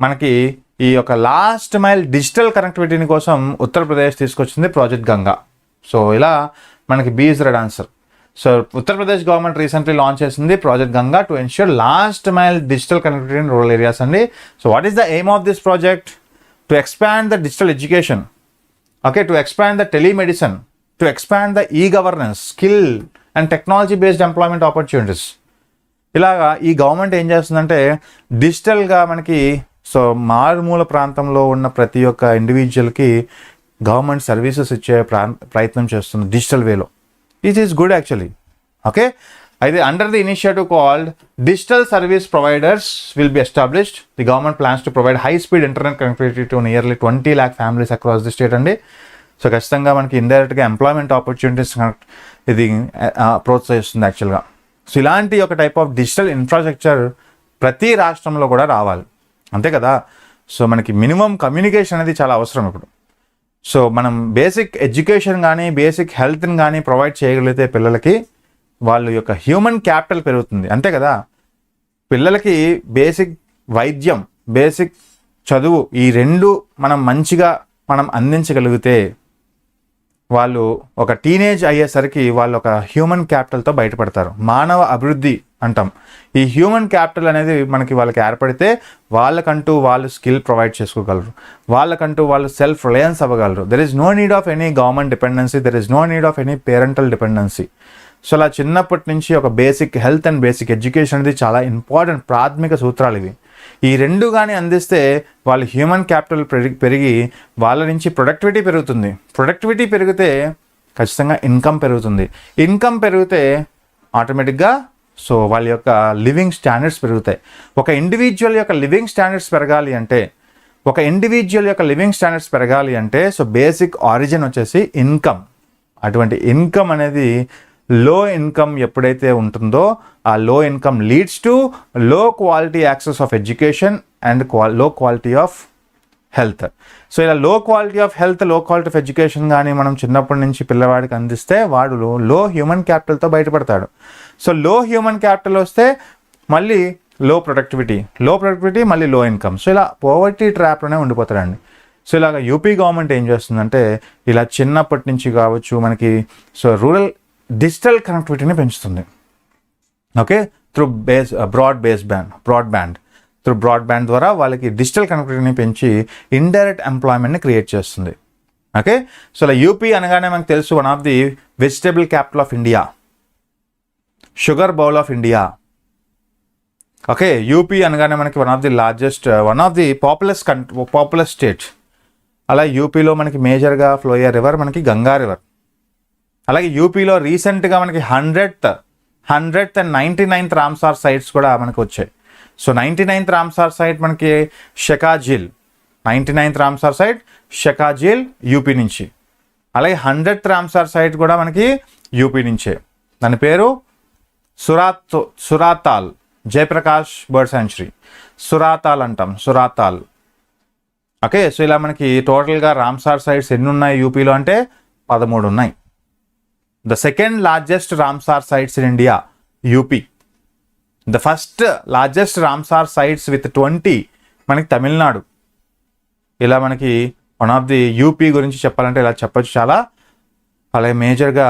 మనకి ఈ యొక్క లాస్ట్ మైల్ డిజిటల్ కనెక్టివిటీని కోసం ఉత్తరప్రదేశ్ తీసుకొచ్చింది ప్రాజెక్ట్ గంగా. సో ఇలా మనకి B is right answer. So Uttar Pradesh government recently launch చేసింది project Ganga to ensure last mile digital connectivity in rural areas అండి. So what is the aim of this project? To expand the digital education, to expand the telemedicine, to expand the e-governance, skill and technology-based employment opportunities. ఇలాగా ఈ గవర్నమెంట్ ఏం చేస్తుందంటే డిజిటల్గా మనకి సో మారుమూల ప్రాంతంలో ఉన్న ప్రతి ఒక్క ఇండివిజువల్కి గవర్నమెంట్ సర్వీసెస్ ఇచ్చే ప్రయత్నం చేస్తుంది డిజిటల్ వేలో. It is good actually. Okay, అయితే under the initiative called digital service providers will be established. The government plans to provide high speed internet connectivity to nearly 20 lakh families across the state అండి. సో ఖచ్చితంగా మనకి ఇండైరెక్ట్గా ఎంప్లాయ్మెంట్ ఆపర్చునిటీస్ ఇది ప్రోత్సహిస్తుంది యాక్చువల్గా. సో ఇలాంటి ఒక టైప్ ఆఫ్ డిజిటల్ ఇన్ఫ్రాస్ట్రక్చర్ ప్రతి రాష్ట్రంలో కూడా రావాలి, అంతే కదా. సో మనకి మినిమం కమ్యూనికేషన్ అనేది చాలా అవసరం ఇప్పుడు. సో మనం బేసిక్ ఎడ్యుకేషన్ కానీ బేసిక్ హెల్త్ని కానీ ప్రొవైడ్ చేయగలిగితే పిల్లలకి వాళ్ళ యొక్క హ్యూమన్ క్యాపిటల్ పెరుగుతుంది, అంతే కదా. పిల్లలకి బేసిక్ వైద్యం, బేసిక్ చదువు ఈ రెండు మనం అందించగలిగితే వాళ్ళు ఒక టీనేజ్ అయ్యేసరికి వాళ్ళు ఒక హ్యూమన్ క్యాపిటల్తో బయటపడతారు. మానవ అభివృద్ధి అంటాం. ఈ హ్యూమన్ క్యాపిటల్ అనేది వాళ్ళకి ఏర్పడితే వాళ్ళకంటూ వాళ్ళు స్కిల్ ప్రొవైడ్ చేసుకోగలరు, వాళ్ళకంటూ వాళ్ళు సెల్ఫ్ రిలయన్స్ అవ్వగలరు. There is no need of any government dependency, there is no need of any parental dependency. So అలా చిన్నప్పటి నుంచి ఒక basic health and basic education అనేది చాలా ఇంపార్టెంట్ ప్రాథమిక సూత్రాలు ఇవి. ఈ రెండు కానీ అందిస్తే వాళ్ళ హ్యూమన్ క్యాపిటల్ పెరిగి వాళ్ళ నుంచి ప్రొడక్టివిటీ పెరుగుతుంది. ప్రొడక్టివిటీ పెరిగితే ఖచ్చితంగా ఇన్కమ్ పెరుగుతుంది. ఇన్కమ్ పెరిగితే ఆటోమేటిక్గా సో వాళ్ళ యొక్క లివింగ్ స్టాండర్డ్స్ పెరుగుతాయి. ఒక ఇండివిజువల్ యొక్క లివింగ్ స్టాండర్డ్స్ పెరగాలి అంటే సో బేసిక్ ఆరిజిన్ వచ్చేసి ఇన్కమ్. అటువంటి ఇన్కమ్ అనేది లో ఇన్కమ్ ఎప్పుడైతే ఉంటుందో ఆ లో ఇన్కమ్ లీడ్స్ టు లో quality access of education and లో క్వాలిటీ ఆఫ్ హెల్త్. సో ఇలా లో క్వాలిటీ ఆఫ్ హెల్త్, లో క్వాలిటీ ఆఫ్ ఎడ్యుకేషన్ కానీ మనం చిన్నప్పటి నుంచి పిల్లవాడికి అందిస్తే వాడు లో హ్యూమన్ క్యాపిటల్తో బయటపడతాడు. సో లో హ్యూమన్ క్యాపిటల్ వస్తే మళ్ళీ లో ప్రొడక్టివిటీ మళ్ళీ లో ఇన్కమ్. సో ఇలా పోవర్టీ ట్రాప్లోనే ఉండిపోతాడండి. సో ఇలాగ యూపీ గవర్నమెంట్ ఏం చేస్తుందంటే ఇలా చిన్నప్పటి నుంచి కావచ్చు మనకి సో రూరల్ డిజిటల్ కనెక్టివిటీని పెంచుతుంది. ఓకే, త్రూ బ్రాడ్బ్యాండ్ ద్వారా వాళ్ళకి డిజిటల్ కనెక్టివిటీని పెంచి ఇండైరెక్ట్ ఎంప్లాయ్మెంట్ని క్రియేట్ చేస్తుంది. ఓకే, సో ఇలా యూపీ అనగానే మనకు తెలుసు one of the vegetable capital of India, sugar bowl of India. Okay, UP అనగానే మనకి one of the populous state. అలా యూపీలో మనకి మేజర్గా ఫ్లో అయ్యే రివర్ మనకి గంగా రివర్. అలాగే యూపీలో రీసెంట్గా మనకి 100th 100th and 99th Ramsar sites కూడా మనకు వచ్చాయి. సో 99th రామ్సార్ సైట్ మనకి షెకాజిల్, 99th రామ్సార్ సైట్ షెకాజిల్ యూపీ నుంచి. అలాగే 100th రామ్సార్ సైట్ కూడా మనకి యూపీ నుంచే. దాని పేరు సురాతాల్, జయప్రకాష్ బర్డ్ శాంచురీ. సురాతాల్ అంటాం, సురాతాల్. ఓకే, సో ఇలా మనకి టోటల్గా రామ్సార్ సైట్స్ ఎన్ని ఉన్నాయి యూపీలో అంటే 13 ఉన్నాయి. The second largest Ramsar sites in India UP. The first largest Ramsar sites with 20 మనకి తమిళనాడు. ఇలా మనకి వన్ ఆఫ్ ది యూపీ గురించి చెప్పాలంటే ఇలా చెప్పచ్చు చాలా. అలాగే మేజర్గా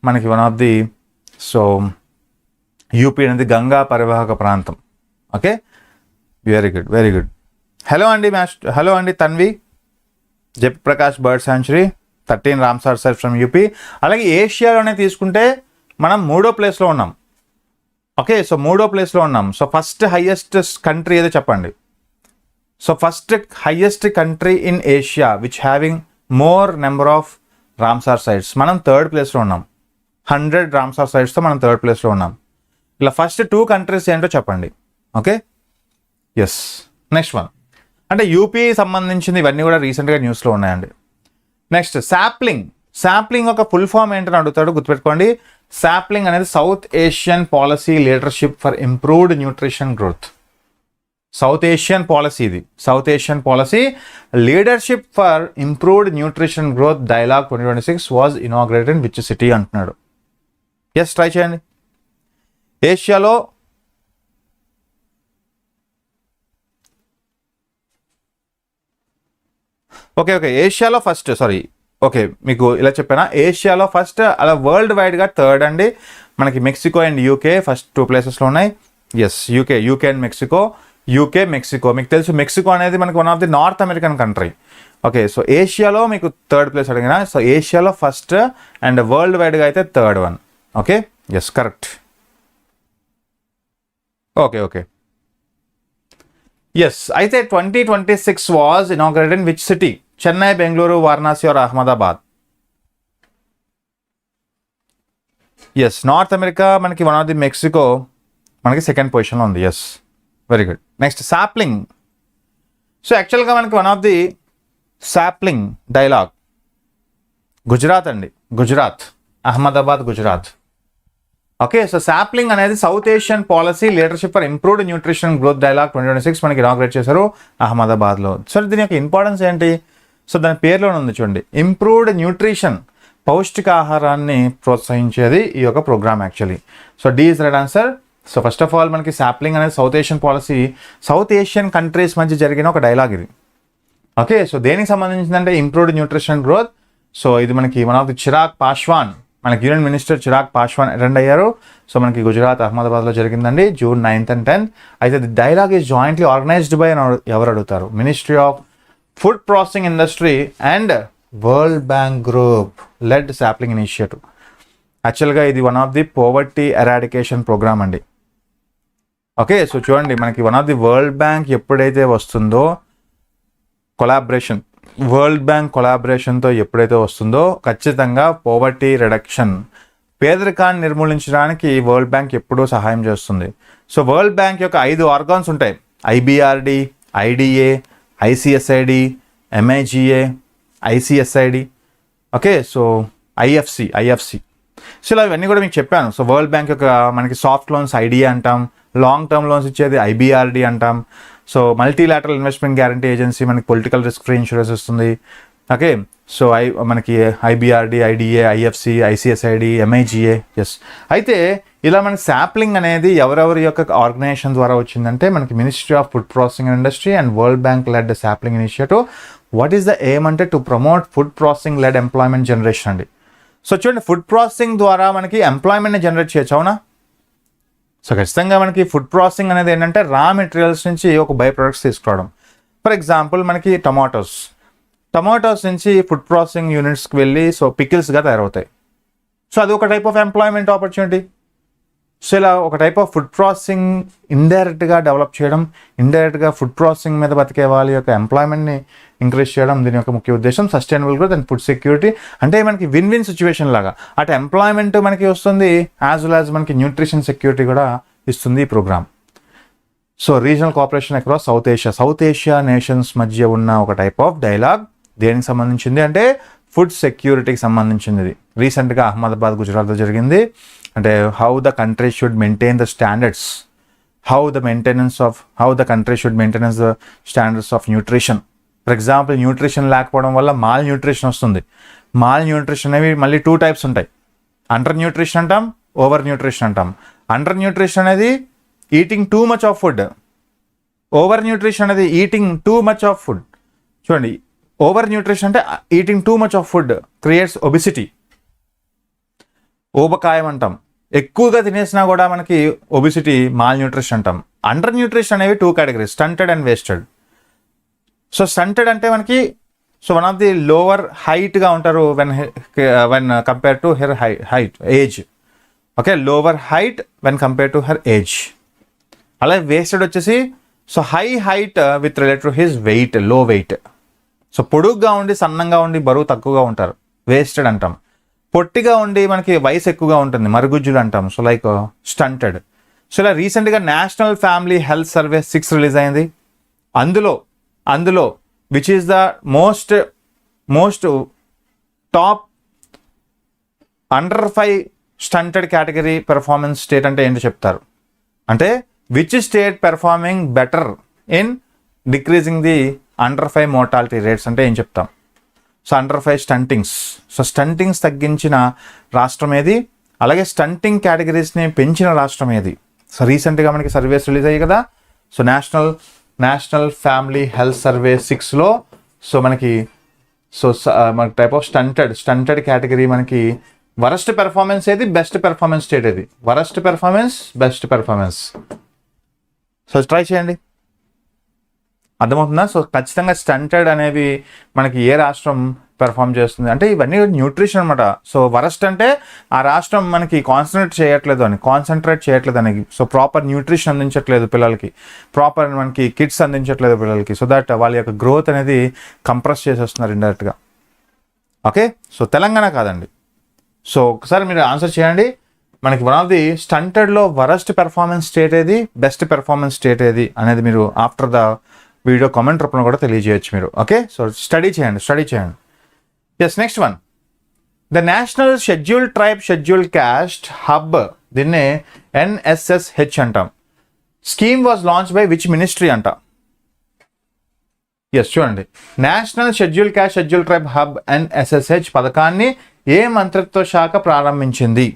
మనకి one of the so UP అనేది గంగా పరివాహక ప్రాంతం. Okay, very good, very good. Hello అండి Tanvi, Jayaprakash bird sanctuary, 13 Ramsar sites from UP. అలాగే ఏషియాలోనే తీసుకుంటే మనం 3వ ప్లేస్లో ఉన్నాం. ఓకే, సో 3వ ప్లేస్లో ఉన్నాం. సో ఫస్ట్ హైయెస్ట్ కంట్రీ ఏదో చెప్పండి. So first highest country in Asia which having more number of Ramsar sites, మనం 3rd ప్లేస్లో ఉన్నాం. 100 రామ్సార్ సైట్స్తో మనం 3rd ప్లేస్లో ఉన్నాం. ఇలా ఫస్ట్ 2 కంట్రీస్ ఏంటో చెప్పండి. Okay, yes. నెక్స్ట్ వన్ అంటే యూపీ సంబంధించింది, ఇవన్నీ కూడా రీసెంట్గా న్యూస్లో ఉన్నాయండి. నెక్స్ట్ శాప్లింగ్ ఒక ఫుల్ ఫామ్ ఏంటని అడుగుతాడు, గుర్తుపెట్టుకోండి. శాప్లింగ్ అనేది South Asian policy leadership for improved nutrition growth. South Asian policy ఇది, South Asian policy leadership for improved nutrition growth dialogue 2026 was inaugurated in which city అంటున్నాడు. ఎస్, ట్రై చేయండి. ఏషియాలో ఏషియాలో ఫస్ట్, మీకు ఇలా చెప్పానా, ఏషియాలో ఫస్ట్, అలా వరల్డ్ వైడ్గా 3rd అండి. మనకి మెక్సికో అండ్ యూకే ఫస్ట్ 2 ప్లేసెస్లో ఉన్నాయి. Yes, UK and Mexico. మీకు తెలుసు మెక్సికో అనేది మనకి one of the North American country. Okay, so ఏషియాలో మీకు 3rd ప్లేస్ అడిగినా, సో ఏషియాలో ఫస్ట్ అండ్ వరల్డ్ వైడ్గా అయితే 3rd one. Okay, yes, correct. Okay, yes. అయితే 2026 was inaugurated in which city? Chennai, Bengaluru, Varanasi or Ahmedabad? Yes, North America మనకి వన్ ఆఫ్ ది మెక్సికో మనకి 2nd పొజిషన్లో ఉంది. Yes, very good. Next sapling. So యాక్చువల్గా మనకి one of the sapling dialogue Gujarat అండి, Gujarat, Ahmedabad, Gujarat. Okay, so sapling అనేది South Asian policy leadership for improved nutrition growth dialogue 2026 మనకి ఇనాగ్రేట్ చేశారు అహ్మదాబాద్లో. సో దీని యొక్క ఇంపార్టెన్స్ ఏంటి? సో దాని పేరులోనే ఉంది చూడండి, ఇంప్రూవ్డ్ న్యూట్రిషన్, పౌష్టికాహారాన్ని ప్రోత్సహించేది ఈ యొక్క programme actually. So D is right answer. So first of all మనకి సాప్లింగ్ అనేది South Asian policy, South Asian countries మధ్య జరిగిన ఒక డైలాగ్ ఇది. ఓకే, సో దేనికి సంబంధించిందంటే ఇంప్రూవ్డ్ న్యూట్రిషన్ గ్రోత్. సో ఇది మనకి one of the Chirag Paswan, మనకి union minister Chirag Paswan attend అయ్యారు. సో మనకి గుజరాత్ అహ్మదాబాద్లో జరిగిందండి June 9th and 10th. అయితే the dialogue is jointly organised by ఎవరు అడుగుతారు? Ministry of food processing industry and world Bank Group led sapling initiative. యాక్చువల్గా ఇది one of the poverty eradication program అండి. ఓకే, సో చూడండి మనకి one of the World Bank ఎప్పుడైతే వస్తుందో కొలాబరేషన్, వరల్డ్ బ్యాంక్ కొలాబరేషన్తో ఎప్పుడైతే వస్తుందో ఖచ్చితంగా పోవర్టీ రిడక్షన్, పేదరికాన్ని నిర్మూలించడానికి వరల్డ్ బ్యాంక్ ఎప్పుడూ సహాయం చేస్తుంది. సో వరల్డ్ బ్యాంక్ యొక్క 5 ఆర్గాన్స్ ఉంటాయి, IBRD, IDA, ICSID, MIGA, ICSID. Okay, so IFC. So ఇలా ఇవన్నీ కూడా మీకు చెప్పాను. సో వరల్డ్ బ్యాంక్ యొక్క మనకి సాఫ్ట్ లోన్స్ IDA అంటాం, లాంగ్ టర్మ్ లోన్స్ ఇచ్చేది IBRD అంటాం. So multilateral investment guarantee agency మనకి పొలిటికల్ రిస్క్ ఫ్రీ ఇన్సూరెన్స్ ఇస్తుంది. ఓకే, సో మనకి IBRD, IDA, IFC, ICSID, MIGA. Yes, అయితే ఇలా మన సాప్లింగ్ అనేది ఎవరెవరి యొక్క ఆర్గనైజేషన్ ద్వారా వచ్చిందంటే మనకి ministry of food processing and industry and world bank led sapling initiative. What is the aim అంటే to promote food processing led employment generation అండి. సో చూడండి, ఫుడ్ ప్రాసెసింగ్ ద్వారా మనకి ఎంప్లాయ్మెంట్ని జనరేట్ చేయొచ్చు, అవునా? సో ఖచ్చితంగా మనకి ఫుడ్ ప్రాసెసింగ్ అనేది ఏంటంటే రా మెటీరియల్స్ నుంచి ఒక బై ప్రొడక్ట్స్ తీసుకురావడం. ఫర్ ఎగ్జాంపుల్ మనకి టమాటోస్ నుంచి ఫుడ్ ప్రాసెసింగ్ యూనిట్స్కి వెళ్ళి సో పికిల్స్గా తయారవుతాయి. సో అది ఒక type of employment opportunity. So ఇలా ఒక టైప్ ఆఫ్ ఫుడ్ ప్రాసెసింగ్ ఇండైరెక్ట్గా డెవలప్ చేయడం, ఇండైరెక్ట్గా ఫుడ్ ప్రాసెసింగ్ మీద బతికే వాళ్ళ యొక్క ఎంప్లాయ్మెంట్ని ఇంక్రీజ్ చేయడం దీని యొక్క ముఖ్య ఉద్దేశం. Sustainable growth and food security అంటే మనకి విన్ విన్ సిచ్యువేషన్ లాగా, అటు ఎంప్లాయ్మెంట్ మనకి వస్తుంది యాజ్ వెల్ యాజ్ మనకి న్యూట్రిషన్ సెక్యూరిటీ కూడా ఇస్తుంది ఈ program. So regional cooperation across South Asia nations మధ్య ఉన్న ఒక టైప్ ఆఫ్ డైలాగ్ దేనికి సంబంధించింది అంటే ఫుడ్ సెక్యూరిటీకి సంబంధించింది. ఇది రీసెంట్గా అహ్మదాబాద్, గుజరాత్లో జరిగింది. అంటే how the country should maintain the standards, how the country should maintain the standards of nutrition. For example nutrition లేకపోవడం వల్ల మాల్ న్యూట్రిషన్ వస్తుంది. మాల్ న్యూట్రిషన్ అనేవి మళ్ళీ 2 టైప్స్ ఉంటాయి. అండర్ న్యూట్రిషన్ అంటాం, ఓవర్ న్యూట్రిషన్ అంటాం. అండర్ న్యూట్రిషన్ అనేది eating too much of food, overnutrition అనేది eating too much of food. చూడండి, ఓవర్ న్యూట్రిషన్ అంటే eating too much of food creates obesity, ఊబకాయం అంటాం. ఎక్కువగా తినేసినా కూడా మనకి ఒబిసిటీ, మాల్ న్యూట్రిషన్ అంటాం. అండర్ న్యూట్రిషన్ అనేవి 2 categories, stunted and wasted. So stunted అంటే మనకి వన్ ఆఫ్ ది లోవర్ హైట్గా ఉంటారు when compare to her height age. Okay, lower height when compare to her age. అలాగే వేస్టెడ్ వచ్చేసి high height with related to his weight, low weight. So పొడుగ్గా ఉండి సన్నంగా ఉండి బరువు తక్కువగా ఉంటారు, వేస్టెడ్ అంటాం. పొట్టిగా ఉండి మనకి వయసు ఎక్కువగా ఉంటుంది, మరుగుజ్జులు అంటాం. So like stunted. సో ఇలా రీసెంట్గా national family health survey 6 release అయింది. అందులో which is the most top under 5 stunted category performance state అంటే ఏంటో చెప్తారు. అంటే which state performing better in decreasing the under 5 mortality rates అంటే ఏం చెప్తాం. So under 5 స్టంటింగ్స్. సో స్టంటింగ్స్ తగ్గించిన రాష్ట్రం ఏది, అలాగే స్టంటింగ్ కేటగిరీస్ని పెంచిన రాష్ట్రం ఏది. సో రీసెంట్గా మనకి సర్వేస్ రిలీజ్ అయ్యాయి కదా. So national family health survey 6లో మనకి టైప్ ఆఫ్ స్టంటెడ్ కేటగిరీ మనకి వరస్ట్ పెర్ఫార్మెన్స్ ఏది, బెస్ట్ పెర్ఫార్మెన్స్ స్టేట్ ఏది, worst performance, best performance. So try చేయండి, అర్థమవుతుందా. సో ఖచ్చితంగా స్టంటెడ్ అనేవి మనకి ఏ రాష్ట్రం పెర్ఫామ్ చేస్తుంది అంటే ఇవన్నీ న్యూట్రిషన్ అనమాట. సో వరస్ట్ అంటే ఆ రాష్ట్రం మనకి కాన్సన్ట్రేట్ చేయట్లేదు అని. సో ప్రాపర్ న్యూట్రిషన్ అందించట్లేదు పిల్లలకి, ప్రాపర్ మనకి కిట్స్ అందించట్లేదు పిల్లలకి. సో దట్ వాళ్ళ యొక్క గ్రోత్ అనేది కంప్రెస్ చేసేస్తున్నారు ఇండైరెక్ట్గా. ఓకే, సో తెలంగాణ కాదండి. సో ఒకసారి మీరు ఆన్సర్ చేయండి. మనకి వన్ ఆఫ్ ది స్టంటెడ్లో వరస్ట్ పెర్ఫార్మెన్స్ స్టేట్ ఏది, బెస్ట్ పెర్ఫార్మెన్స్ స్టేట్ ఏది అనేది మీరు ఆఫ్టర్ ద వీడియో కామెంట్ రూపంలో కూడా తెలియజేయచ్చు మీరు. ఓకే, సో స్టడీ చేయండి. Yes, next one, the national scheduled tribe scheduled caste hub, దీన్నే NSSH అంటాం. Scheme was launch by which ministry అంట. ఎస్, చూడండి, national scheduled caste scheduled tribe hub NSSH పథకాన్ని ఏ మంత్రిత్వ శాఖ ప్రారంభించింది.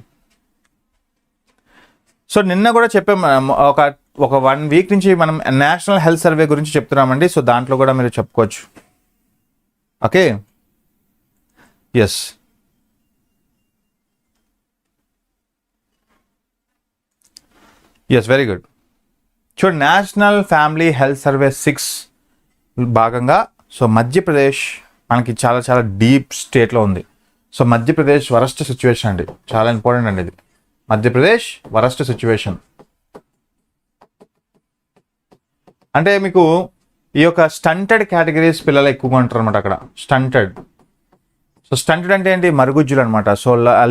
సో నిన్న కూడా చెప్పాం, ఒక 1 వీక్ నుంచి మనం నేషనల్ హెల్త్ సర్వే గురించి చెప్తున్నామండి. సో దాంట్లో కూడా మీరు చెప్పుకోవచ్చు. Okay, yes, very good. చూడండి, నేషనల్ ఫ్యామిలీ హెల్త్ సర్వే 6 భాగంగా మధ్యప్రదేశ్ మనకి చాలా చాలా డీప్ స్టేట్లో ఉంది. సో మధ్యప్రదేశ్ వరస్ట్ సిచ్యువేషన్ అండి, చాలా ఇంపార్టెంట్ అండి ఇది. మధ్యప్రదేశ్ వరస్ట్ సిచ్యువేషన్ అంటే మీకు ఈ యొక్క స్టంటెడ్ కేటగిరీస్ పిల్లలు ఎక్కువగా ఉంటారు అనమాట అక్కడ. స్టంటెడ్ అంటే ఏంటి, మరుగుజ్జులు అనమాట. సో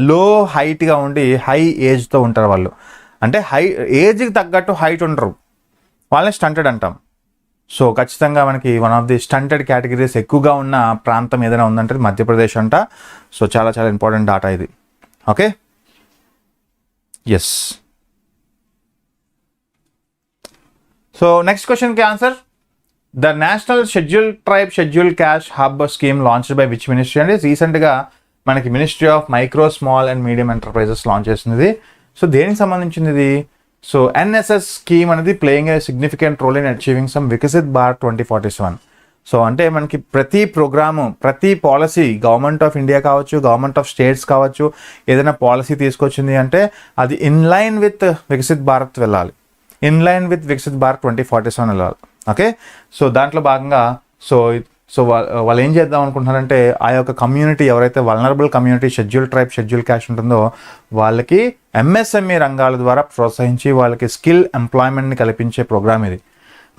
లో హైట్గా ఉండి హై ఏజ్తో ఉంటారు వాళ్ళు. అంటే ఏజ్కి తగ్గట్టు హైట్ ఉండరు, వాళ్ళని స్టంటెడ్ అంటాం. సో ఖచ్చితంగా మనకి one of the stunted categories ఎక్కువగా ఉన్న ప్రాంతం ఏదైనా ఉందంటే మధ్యప్రదేశ్ అంట. సో చాలా చాలా ఇంపార్టెంట్ డాటా ఇది. Okay, yes. సో నెక్స్ట్ క్వశ్చన్కి answer, the national scheduled tribe scheduled caste hub scheme launched by which ministry అంటే రీసెంట్గా మనకి ministry of micro small and medium enterprises launch చేసింది. సో దేనికి సంబంధించింది ఇది. సో NSS స్కీమ్ అనేది playing a significant role in achieving some Viksit Bharat 2047. So అంటే మనకి ప్రతి ప్రోగ్రాము, ప్రతి పాలసీ, గవర్నమెంట్ ఆఫ్ ఇండియా కావచ్చు, గవర్నమెంట్ ఆఫ్ స్టేట్స్ కావచ్చు, ఏదైనా పాలసీ తీసుకొచ్చింది అంటే అది in line with Viksit Bharat వెళ్ళాలి, in line with Viksit Bharat 2047 వెళ్ళాలి. ఓకే, సో దాంట్లో భాగంగా వాళ్ళు ఏం చేద్దాం అనుకుంటున్నారంటే ఆ యొక్క కమ్యూనిటీ ఎవరైతే vulnerable community schedule tribe schedule caste ఉంటుందో వాళ్ళకి ఎంఎస్ఎంఈ రంగాల ద్వారా ప్రోత్సహించి వాళ్ళకి స్కిల్ ఎంప్లాయ్మెంట్ని కల్పించే ప్రోగ్రామ్ ఇది.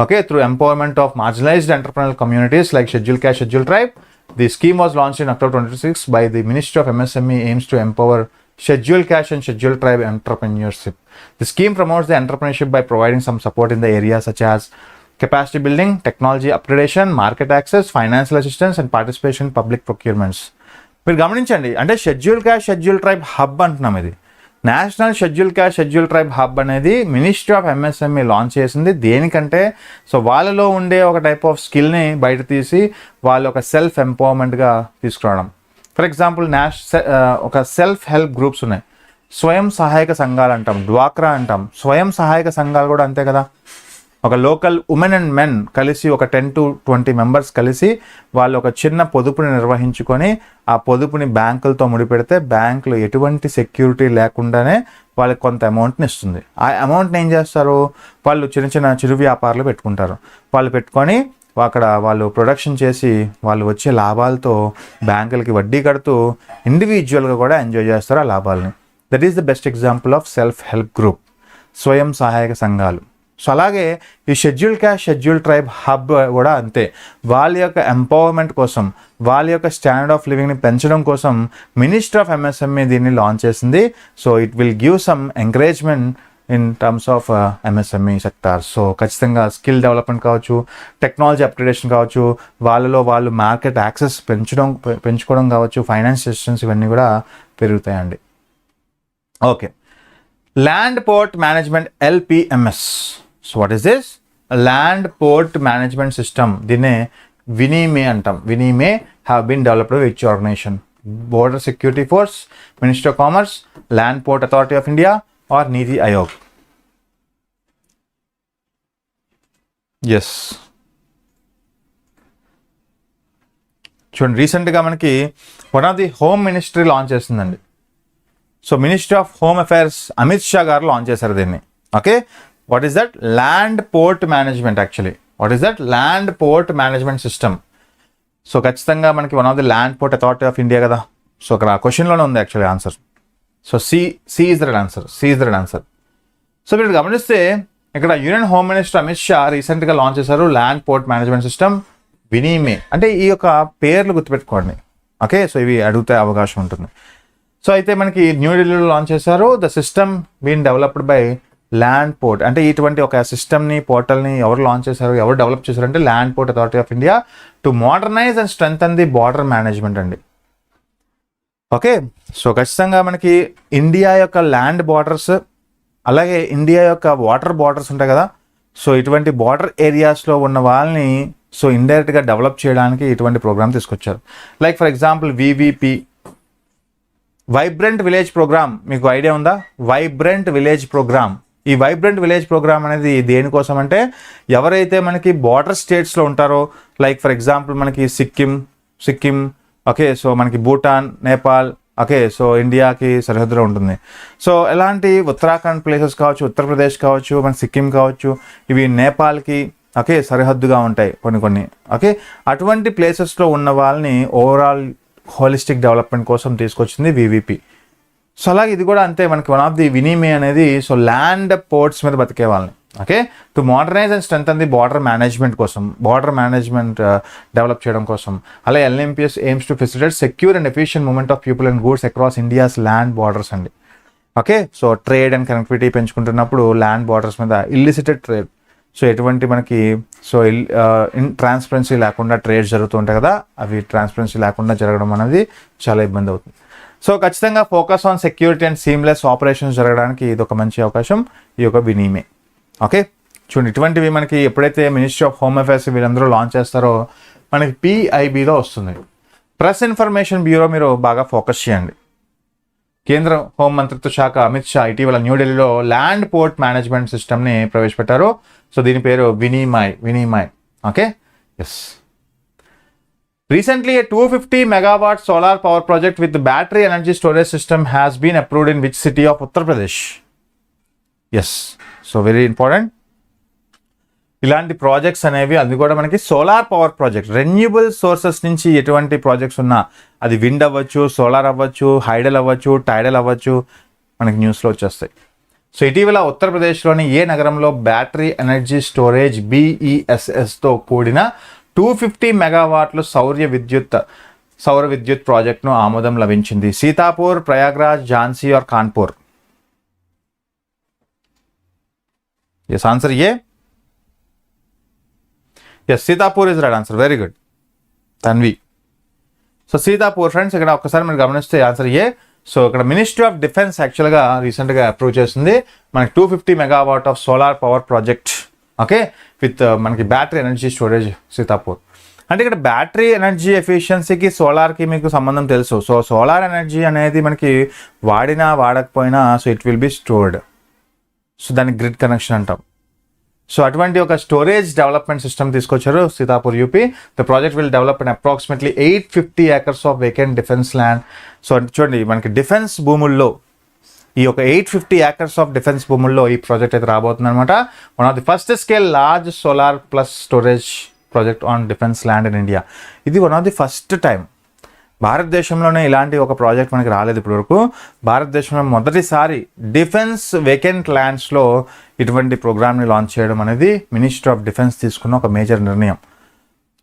Okay, through empowerment of marginalised entrepreneur communities like schedule caste, schedule tribe. The scheme was launched in October 2026 by the Ministry of MSME, aims to empower scheduled caste and scheduled tribe entrepreneurship. The scheme promotes the entrepreneurship by providing some support in the areas such as capacity building, technology upgradation, market access, financial assistance and participation in public procurements. మీరు గమనించండి, అంటే schedule caste, schedule tribe hub అంటున్నాం. ఇది national schedule caste, schedule tribe hub అనేది మినిస్ట్రీ ఆఫ్ ఎంఎస్ఎంఈ లాంచ్ చేసింది. దేనికంటే సో వాళ్ళలో ఉండే ఒక టైప్ ఆఫ్ స్కిల్ని బయట తీసి వాళ్ళు ఒక సెల్ఫ్ ఎంపవర్మెంట్గా తీసుకురావడం. ఫర్ ఎగ్జాంపుల్ ఒక సెల్ఫ్ హెల్ప్ గ్రూప్స్ ఉన్నాయి, స్వయం సహాయక సంఘాలు అంటాం, డ్వాక్రా అంటాం. స్వయం సహాయక సంఘాలు కూడా అంతే కదా. ఒక లోకల్ ఉమెన్ అండ్ మెన్ కలిసి ఒక 10 to 20 మెంబర్స్ కలిసి వాళ్ళు ఒక చిన్న పొదుపుని నిర్వహించుకొని ఆ పొదుపుని బ్యాంకులతో ముడిపెడితే బ్యాంకులు ఎటువంటి సెక్యూరిటీ లేకుండానే వాళ్ళకి కొంత అమౌంట్ని ఇస్తుంది. ఆ అమౌంట్ని ఏం చేస్తారు, వాళ్ళు చిన్న చిన్న చిరు వ్యాపారాలు పెట్టుకుంటారు. వాళ్ళు పెట్టుకొని అక్కడ వాళ్ళు ప్రొడక్షన్ చేసి వాళ్ళు వచ్చే లాభాలతో బ్యాంకులకి వడ్డీ కడుతూ ఇండివిజువల్గా కూడా ఎంజాయ్ చేస్తారు ఆ లాభాలని. That is the best example of self help group, స్వయం సహాయక సంఘాలు. సో అలాగే ఈ schedule caste, schedule tribe hub కూడా అంతే. వాళ్ళ యొక్క ఎంపవర్మెంట్ కోసం, వాళ్ళ యొక్క స్టాండర్డ్ ఆఫ్ లివింగ్ని పెంచడం కోసం మినిస్ట్రీ ఆఫ్ ఎంఎస్ఎంఈ దీన్ని లాంచ్ చేసింది. So it will give some encouragement in terms of MSME sector. So ఖచ్చితంగా స్కిల్ డెవలప్మెంట్ కావచ్చు, టెక్నాలజీ అప్గ్రేడేషన్ కావచ్చు, వాళ్ళలో వాళ్ళు మార్కెట్ యాక్సెస్ పెంచుకోవడం కావచ్చు, ఫైనాన్స్ అసిస్టెన్స్ ఇవన్నీ కూడా పెరుగుతాయండి. Okay, land port management LPMS. So what is this? Land port management system. దీన్నే వినిమే అంటాం. Vinimay have been developed which organisation? Border security force, ministry of commerce, land port authority of India or Niti Aayog? Yes, చూడండి, రీసెంట్గా మనకి one of the home ministry launch చేస్తుందండి. So ministry of home affairs Amit Shah గారు లాంచ్ చేశారు దీన్ని. Okay, what is that? Land port management. Actually what is that? Land port management system. So ఖచ్చితంగా మనకి one of the land port authority of India కదా. సో అక్కడ ఆ క్వశ్చన్లోనే ఉంది actually answer. So C is the answer. So మీరు గమనిస్తే ఇక్కడ union home minister Amit Shah రీసెంట్గా లాంచ్ చేశారు ల్యాండ్ పోర్ట్ మేనేజ్మెంట్ సిస్టమ్ వినిమే. అంటే ఈ యొక్క పేర్లు గుర్తుపెట్టుకోండి. ఓకే, సో ఇవి అడిగితే అవకాశం ఉంటుంది. సో అయితే మనకి న్యూఢిల్లీలో లాంచ్ చేశారు. The system been developed by land port. అంటే ఇటువంటి ఒక సిస్టమ్ని, పోర్టల్ని ఎవరు లాంచ్ చేశారు, ఎవరు డెవలప్ చేశారు అంటే land port authority of India to modernise and strengthen the border management అండి. ఓకే, సో ఖచ్చితంగా మనకి ఇండియా యొక్క ల్యాండ్ బార్డర్స్, అలాగే ఇండియా యొక్క వాటర్ బార్డర్స్ ఉంటాయి కదా. సో ఇటువంటి బార్డర్ ఏరియాస్లో ఉన్న వాళ్ళని సో ఇండైరెక్ట్గా డెవలప్ చేయడానికి ఇటువంటి ప్రోగ్రామ్ తీసుకొచ్చారు. Like for example VVP, vibrant village program. మీకు ఐడియా ఉందా? Vibrant village program. ఈ వైబ్రెంట్ విలేజ్ ప్రోగ్రామ్ అనేది దేనికోసం అంటే ఎవరైతే మనకి బార్డర్ స్టేట్స్లో ఉంటారో, లైక్ ఫర్ ఎగ్జాంపుల్ మనకి సిక్కిం, ఓకే, సో మనకి భూటాన్, నేపాల్, ఓకే, సో ఇండియాకి సరిహద్దులో ఉంటుంది. సో ఎలాంటి ఉత్తరాఖండ్ ప్లేసెస్ కావచ్చు, ఉత్తరప్రదేశ్ కావచ్చు, మన సిక్కిం కావచ్చు, ఇవి నేపాల్కి ఓకే సరిహద్దుగా ఉంటాయి కొన్ని. ఓకే, అటువంటి ప్లేసెస్లో ఉన్న వాళ్ళని ఓవరాల్ హోలిస్టిక్ డెవలప్మెంట్ కోసం తీసుకొచ్చింది VVP. సో అలాగే ఇది కూడా అంతే. మనకి వన్ ఆఫ్ ది వినిమే అనేది సో ల్యాండ్ పోర్ట్స్ మీద బతికే వాళ్ళని okay to modernise and strengthen the border management కోసం, బార్డర్ మేనేజ్మెంట్ డెవలప్ చేయడం కోసం. అలాగే LMPS aims to facilitate secure and efficient movement of people and goods across India's land borders అండి. Okay, so trade and connectivity పెంచుకుంటున్నప్పుడు ల్యాండ్ బార్డర్స్ మీద ఇల్లిసిటెడ్ ట్రేడ్, సో ఎటువంటి మనకి సో ట్రాన్స్పరెన్సీ లేకుండా ట్రేడ్స్ జరుగుతూ ఉంటాయి కదా, అవి ట్రాన్స్పరెన్సీ లేకుండా జరగడం అనేది చాలా ఇబ్బంది అవుతుంది. సో ఖచ్చితంగా focus on security and seamless operations జరగడానికి ఇది ఒక మంచి అవకాశం, ఈ యొక్క వినిమే. ఓకే, చూడండి ఇటువంటివి మనకి ఎప్పుడైతే మినిస్ట్రీ ఆఫ్ హోమ్ అఫైర్స్ వీళ్ళందరూ లాంచ్ చేస్తారో మనకి PIBలో వస్తుంది. ప్రెస్ ఇన్ఫర్మేషన్ బ్యూరో మీరు బాగా ఫోకస్ చేయండి. కేంద్ర హోం మంత్రిత్వ శాఖ అమిత్ షా ఇటీవల న్యూఢిల్లీలో ల్యాండ్ పోర్ట్ మేనేజ్మెంట్ సిస్టమ్ని ప్రవేశపెట్టారు. సో దీని పేరు Vinimay. Okay, yes. Recently, a 250 megawatt solar power project with the battery energy storage system has been approved in which city of Uttar Pradesh? Yes, so very important. ఇలాంటి ప్రాజెక్ట్స్ అనేవి అది కూడా మనకి solar power project, renewable sources నుంచి ఎటువంటి ప్రాజెక్ట్స్ ఉన్నా అది విండ్ అవ్వచ్చు, సోలార్ అవ్వచ్చు, హైడల్ అవ్వచ్చు, టైడల్ అవ్వచ్చు, మనకి న్యూస్లో వచ్చేస్తాయి. సో ఇటీవల ఉత్తరప్రదేశ్లోని ఏ నగరంలో బ్యాటరీ ఎనర్జీ స్టోరేజ్ BESSతో కూడిన 250 మెగావాట్ల సౌర విద్యుత్ ప్రాజెక్టును ఆమోదం లభించింది? Sitapur, Prayagraj, Jhansi or Kanpur? Yes, answer A. Yes, Sitapur is right answer. Very good Tanvi. So Sitapur friends, ఇక్కడ ఒక్కసారి మీరు గమనిస్తే ఆన్సర్ ఏ. సో ఇక్కడ మినిస్ట్రీ ఆఫ్ డిఫెన్స్ యాక్చువల్గా రీసెంట్గా అప్రూవ్ చేసింది మనకి 250 megawatt of solar power project. Okay, with మనకి బ్యాటరీ ఎనర్జీ స్టోరేజ్ సీతాపూర్. అంటే ఇక్కడ బ్యాటరీ ఎనర్జీ ఎఫిషియన్సీకి సోలార్కి మీకు సంబంధం తెలుసు. సో సోలార్ ఎనర్జీ అనేది మనకి వాడినా వాడకపోయినా so it will be stored. So దాన్ని గ్రిడ్ కనెక్షన్ అంటాం. సో అటువంటి ఒక స్టోరేజ్ డెవలప్మెంట్ సిస్టమ్ తీసుకొచ్చారు Sitapur UP. The project will develop in approximately 850 acres of vacant defence land. So చూడండి, మనకి డిఫెన్స్ భూముల్లో ఈ ఒక 850 acres ఆఫ్ డిఫెన్స్ భూముల్లో ఈ ప్రాజెక్ట్ అయితే రాబోతుంది అనమాట. One of the first scale large solar plus storage project on defence land in India. ఇది one of the first time భారతదేశంలోనే ఇలాంటి ఒక ప్రాజెక్ట్ మనకి రాలేదు ఇప్పటివరకు. భారతదేశంలో మొదటిసారి డిఫెన్స్ వేకెంట్ ల్యాండ్స్లో ఇటువంటి ప్రోగ్రామ్ని లాంచ్ చేయడం అనేది మినిస్ట్రీ ఆఫ్ డిఫెన్స్ తీసుకున్న ఒక మేజర్ నిర్ణయం.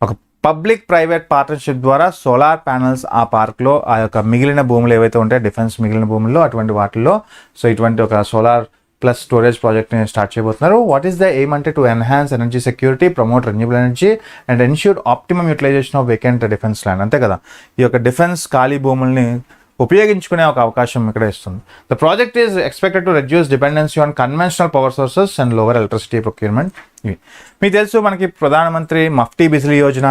ఒక పబ్లిక్ ప్రైవేట్ పార్ట్నర్షిప్ ద్వారా సోలార్ ప్యానల్స్ ఆ పార్క్లో ఆ యొక్క మిగిలిన భూములు ఏవైతే ఉంటాయో డిఫెన్స్ మిగిలిన భూముల్లో అటువంటి వాటిల్లో సో ఇటువంటి ఒక సోలార్ ప్లస్ స్టోరేజ్ ప్రాజెక్ట్ని స్టార్ట్ చేయబోతున్నారు. వాట్ ఈస్ ద ఎయిమ్ అంటే to enhance energy security, promote renewable energy and ensure optimum utilization of vacant defence land. అంతే కదా, ఈ యొక్క డిఫెన్స్ ఖాళీ భూముల్ని ఉపయోగించుకునే ఒక అవకాశం ఇక్కడ ఇస్తుంది. The project is expected to reduce dependency on conventional power sources and lower electricity procurement. ఇవి మీకు తెలుసు, మనకి ప్రధానమంత్రి మఫ్టీ బిజ్లీ యోజన,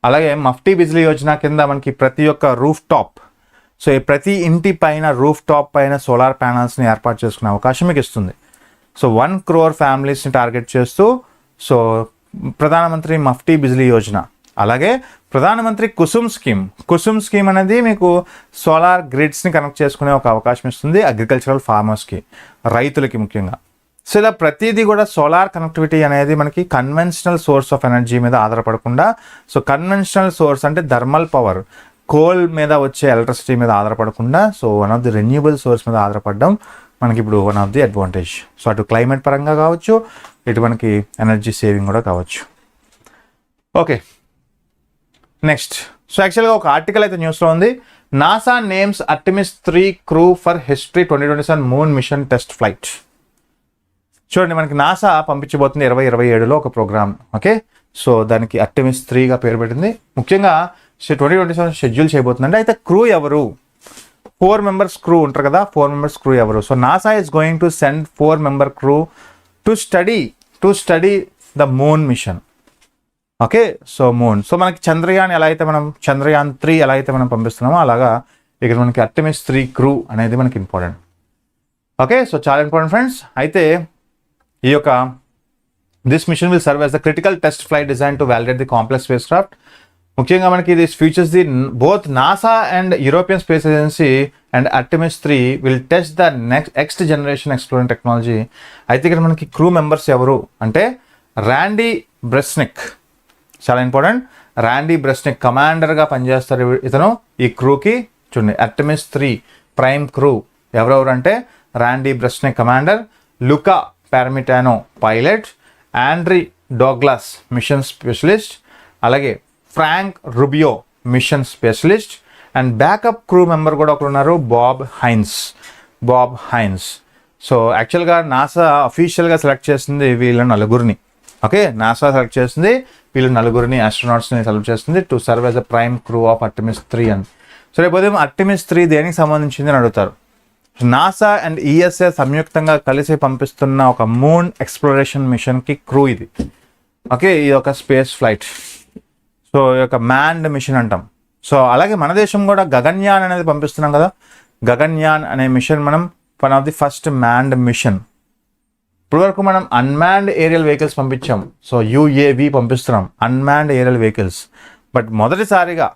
అలాగే మఫ్టీ బిజ్లీ యోజన కింద మనకి ప్రతి ఒక్క రూఫ్ టాప్, సో ప్రతి ఇంటి పైన రూఫ్ టాప్ పైన సోలార్ ప్యానల్స్ని ఏర్పాటు చేసుకునే అవకాశం మీకు ఇస్తుంది. సో 1 crore ఫ్యామిలీస్ని టార్గెట్ చేస్తూ సో ప్రధానమంత్రి మఫ్టీ బిజ్లీ యోజన, అలాగే ప్రధానమంత్రి కుసుమ్ స్కీమ్ అనేది మీకు సోలార్ గ్రిడ్స్ని కనెక్ట్ చేసుకునే ఒక అవకాశం ఇస్తుంది అగ్రికల్చరల్ ఫార్మర్స్కి, రైతులకి ముఖ్యంగా. సో ఇలా ప్రతిదీ కూడా సోలార్ కనెక్టివిటీ అనేది మనకి కన్వెన్షనల్ సోర్స్ ఆఫ్ ఎనర్జీ మీద ఆధారపడకుండా, సో కన్వెన్షనల్ సోర్స్ అంటే థర్మల్ పవర్, కోల్ మీద వచ్చే ఎలక్ట్రిసిటీ మీద ఆధారపడకుండా so one of the renewable source మీద ఆధారపడడం మనకి ఇప్పుడు one of the advantage. So అటు క్లైమేట్ పరంగా కావచ్చు, ఇటు మనకి ఎనర్జీ సేవింగ్ కూడా కావచ్చు. Okay, next. సో యాక్చువల్గా ఒక ఆర్టికల్ అయితే న్యూస్లో ఉంది. NASA names Artemis 3 crew for history 2027 moon machine test flight. చూడండి, మనకి నాసా పంపించబోతుంది 2027లో ఒక ప్రోగ్రామ్. ఓకే, సో దానికి ఆర్టెమిస్ 3గా పేరు పెట్టింది. ముఖ్యంగా 2027 షెడ్యూల్ చేయబోతుందండి. అయితే క్రూ ఎవరు? 4 members క్రూ ఉంటారు కదా, 4 members క్రూ ఎవరు? So NASA is going to send 4 member crew to study the moon machine. Okay, so moon. So మనకి చంద్రయాన్ 3 ఎలా అయితే మనం పంపిస్తున్నామో అలాగా ఇక్కడ మనకి ఆర్టెమిస్ 3 క్రూ అనేది మనకి ఇంపార్టెంట్. ఓకే, సో చాలా ఇంపార్టెంట్ ఫ్రెండ్స్. అయితే ఈ యొక్క this mission will serve as the critical test flight design to validate the complex spacecraft. ముఖ్యంగా మనకి this futures the both NASA and European Space Agency and Artemis 3 will test the next generation exploring technology. అయితే ఇక్కడ మనకి క్రూ మెంబర్స్ ఎవరు అంటే ర్యాండీ బ్రెస్నిక్, చాలా ఇంపార్టెంట్. ర్యాండీ బ్రెస్నిక్ కమాండర్గా పనిచేస్తారు ఇతను ఈ క్రూకి. చూడండి, ఆర్టెమిస్ 3 ప్రైమ్ క్రూ ఎవరెవరు అంటే Randy Bresnik commander, Luca Parmitano pilot, Andre Douglas mission specialist, అలాగే Frank Rubio mission specialist and backup crew member కూడా ఒకరు ఉన్నారు, బాబ్ హైన్స్. సో యాక్చువల్గా నాసా అఫీషియల్గా సెలెక్ట్ చేసింది వీళ్ళ నలుగురిని. ఓకే, నాసా సెలెక్ట్ చేసింది వీళ్ళు నలుగురిని, ఆస్ట్రోనాట్స్ని సెలెక్ట్ చేస్తుంది to serve as a prime crew of Artemis 3 అని. సో రేపు ఉదయం ఆర్టెమిస్ 3 దేనికి సంబంధించింది అని అడుగుతారు. నాసా అండ్ ఈఎస్ఏ సంయుక్తంగా కలిసి పంపిస్తున్న ఒక మూన్ ఎక్స్ప్లోరేషన్ మిషన్కి క్రూ ఇది. ఓకే, ఇది ఒక స్పేస్ ఫ్లైట్. సో ఈ యొక్క మ్యాన్డ్ మిషన్ అంటాం. సో అలాగే మన దేశం కూడా గగన్యాన్ అనేది పంపిస్తున్నాం కదా. గగన్యాన్ అనే మిషన్ మనం one of the first manned mission. ఇప్పటివరకు మనం అన్మ్యాన్డ్ ఏరియల్ వెహికల్స్ పంపించాం. సో UAV పంపిస్తున్నాం, అన్మ్యాన్డ్ ఏరియల్ వెహికల్స్. బట్ మొదటిసారిగా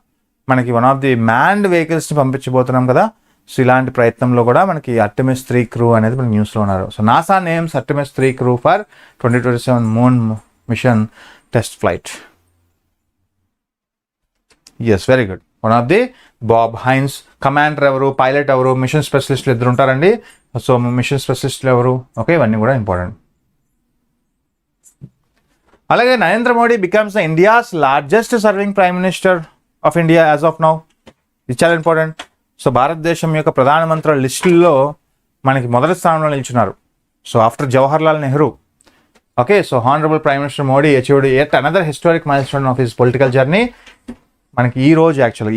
మనకి వన్ ఆఫ్ ది మ్యాన్డ్ వెహికల్స్ని పంపించబోతున్నాం కదా. సో ఇలాంటి ప్రయత్నంలో కూడా మనకి ఆర్టెమిస్ 3 క్రూ అనేది మనకి న్యూస్లో ఉన్నారు. So NASA names Artemis 3 crew for 2027 moon machine test flight. Yes, very good. One of the Bob Heinz. Commander ఎవరు, పైలట్ ఎవరు, మిషన్ స్పెషలిస్టులు ఇద్దరు ఉంటారండి. సో మిషన్ స్పెషలిస్టులు ఎవరు, ఓకే, ఇవన్నీ కూడా ఇంపార్టెంట్. అలాగే Narendra Modi becomes the India's largest serving prime minister of India as of now. ఇది చాలా ఇంపార్టెంట్. సో భారతదేశం యొక్క ప్రధానమంత్రుల లిస్టుల్లో మనకి మొదటి స్థానంలో నిల్చున్నారు. So after Jawaharlal Nehru. Okay, so honourable prime minister Modi achieved at another historic mile stone of his political journey. మనకి ఈ రోజు యాక్చువల్గా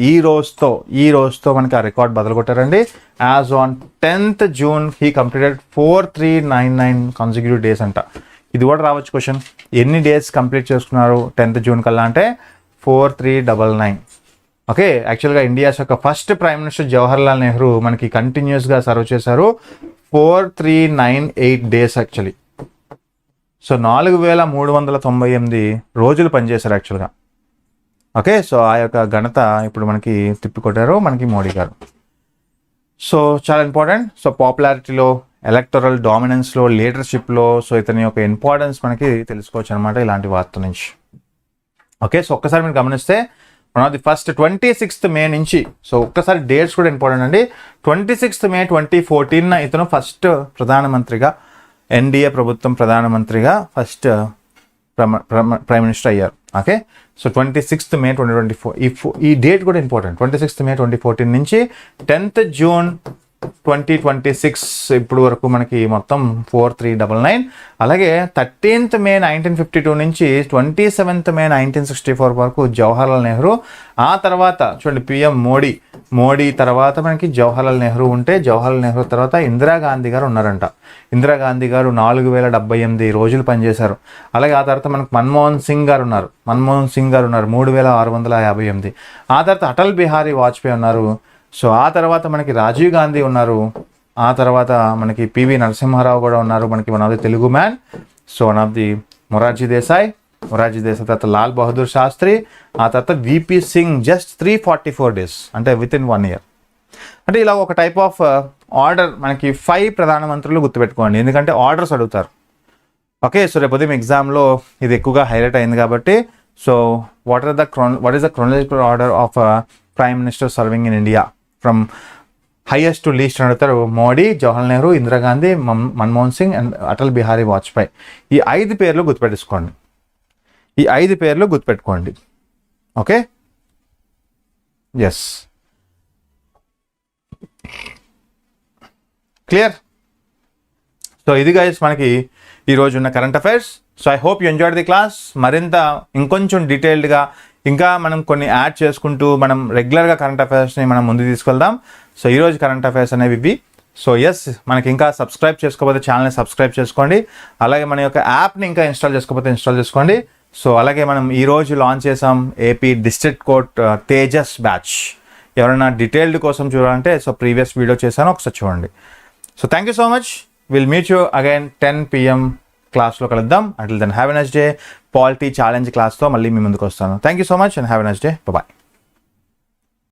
ఈ రోజుతో మనకి ఆ రికార్డ్ బదులు కొట్టారండి. As on 10th June he completed 4399 consecutive days అంట. ఇది కూడా రావచ్చు క్వశ్చన్. ఎన్ని డేస్ కంప్లీట్ చేసుకున్నారు 10th June కల్లా అంటే 4399. ఓకే, యాక్చువల్గా ఇండియాస్ యొక్క first prime minister Jawaharlal Nehru మనకి కంటిన్యూస్గా సర్వ్ చేశారు 4398 డేస్ యాక్చువల్లీ. సో 4398 రోజులు పనిచేశారు యాక్చువల్గా. ఓకే, సో ఆ యొక్క ఘనత ఇప్పుడు మనకి తిప్పికొట్టారు మనకి మోడీ గారు. సో చాలా ఇంపార్టెంట్. సో పాపులారిటీలో, ఎలక్టరల్ డామినెన్స్లో, లీడర్షిప్లో, సో ఇతని యొక్క ఇంపార్టెన్స్ మనకి తెలుసుకోవచ్చు అనమాట ఇలాంటి వార్త నుంచి. ఓకే, సో ఒక్కసారి మీరు గమనిస్తే one of the first 26th May నుంచి, సో ఒక్కసారి డేట్స్ కూడా ఇంపార్టెంట్ అండి. 26th May 2014 ఇతను ఫస్ట్ ప్రధానమంత్రిగా, ఎన్డీఏ ప్రభుత్వం ప్రధానమంత్రిగా ఫస్ట్ ప్రైమ్ మినిస్టర్ అయ్యారు. ఓకే, సో 26th May 2024 ఈ డేట్ కూడా ఇంపార్టెంట్. 26th May 2014 నుంచి 10th June 2026 ఇప్పుడు వరకు మనకి మొత్తం 4399. అలాగే 13th May 1952 నుంచి 27th May 1964 వరకు జవహర్లాల్ నెహ్రూ. ఆ తర్వాత చూడండి పిఎం మోడీ తర్వాత మనకి జవహర్లాల్ నెహ్రూ ఉంటే, జవహర్లాల్ నెహ్రూ తర్వాత ఇందిరాగాంధీ గారు ఉన్నారంట. ఇందిరాగాంధీ గారు 4078 రోజులు పనిచేశారు. అలాగే ఆ తర్వాత మనకు మన్మోహన్ సింగ్ గారు ఉన్నారు 3658. ఆ తర్వాత అటల్ బిహారీ వాజ్పేయి ఉన్నారు. సో ఆ తర్వాత మనకి రాజీవ్ గాంధీ ఉన్నారు. ఆ తర్వాత మనకి పివి నరసింహారావు కూడా ఉన్నారు. మనకి one of the Telugu man. So one of the Morarji Desai తర్వాత లాల్ బహదూర్ శాస్త్రి. ఆ తర్వాత విపి సింగ్ జస్ట్ 344 డేస్ అంటే విత్ ఇన్ 1 year. అంటే ఇలా ఒక టైప్ ఆఫ్ ఆర్డర్ మనకి 5 ప్రధానమంత్రులు గుర్తుపెట్టుకోండి, ఎందుకంటే ఆర్డర్స్ అడుగుతారు. ఓకే, సో రేపు ఉదయం ఎగ్జామ్లో ఇది ఎక్కువగా హైలైట్ అయింది కాబట్టి. So what is the chronological order of prime minister serving in India from highest to least అని అడుగుతారు. మోడీ, జవహర్లాల్ నెహ్రూ, ఇందిరాగాంధీ, మన్మోహన్ సింగ్ అండ్ అటల్ బిహారీ వాజ్పేయి. ఈ 5 పేర్లు గుర్తుపెట్టుకోండి. Okay, yes, clear. సో ఇది గైస్ మనకి ఈరోజు ఉన్న current affairs. So I hope you enjoyed the class. మరింత ఇంకొంచెం డీటెయిల్డ్గా ఇంకా మనం కొన్ని యాడ్ చేసుకుంటూ మనం రెగ్యులర్గా కరెంట్ అఫైర్స్ని మనం ముందు తీసుకెళ్దాం. సో ఈరోజు కరెంట్ అఫైర్స్ అనేవి ఇవి. సో ఎస్, మనకి ఇంకా సబ్స్క్రైబ్ చేసుకోకపోతే ఛానల్ని సబ్స్క్రైబ్ చేసుకోండి. అలాగే మన యొక్క యాప్ని ఇంకా ఇన్స్టాల్ చేసుకోకపోతే ఇన్స్టాల్ చేసుకోండి. సో అలాగే మనం ఈరోజు లాంచ్ చేసాం AP district court Tejas batch. ఎవరైనా డీటెయిల్డ్ కోసం చూడాలంటే సో ప్రీవియస్ వీడియో చేశాను, ఒకసారి చూడండి. So thank you so much. Will meet you again 10 PM క్లాస్లో కలుద్దాం. Until then have a nice day. Polity challenge క్లాస్తో మళ్ళీ మీ ముందుకు వస్తాను. Thank you so much and have a nice day. Bye.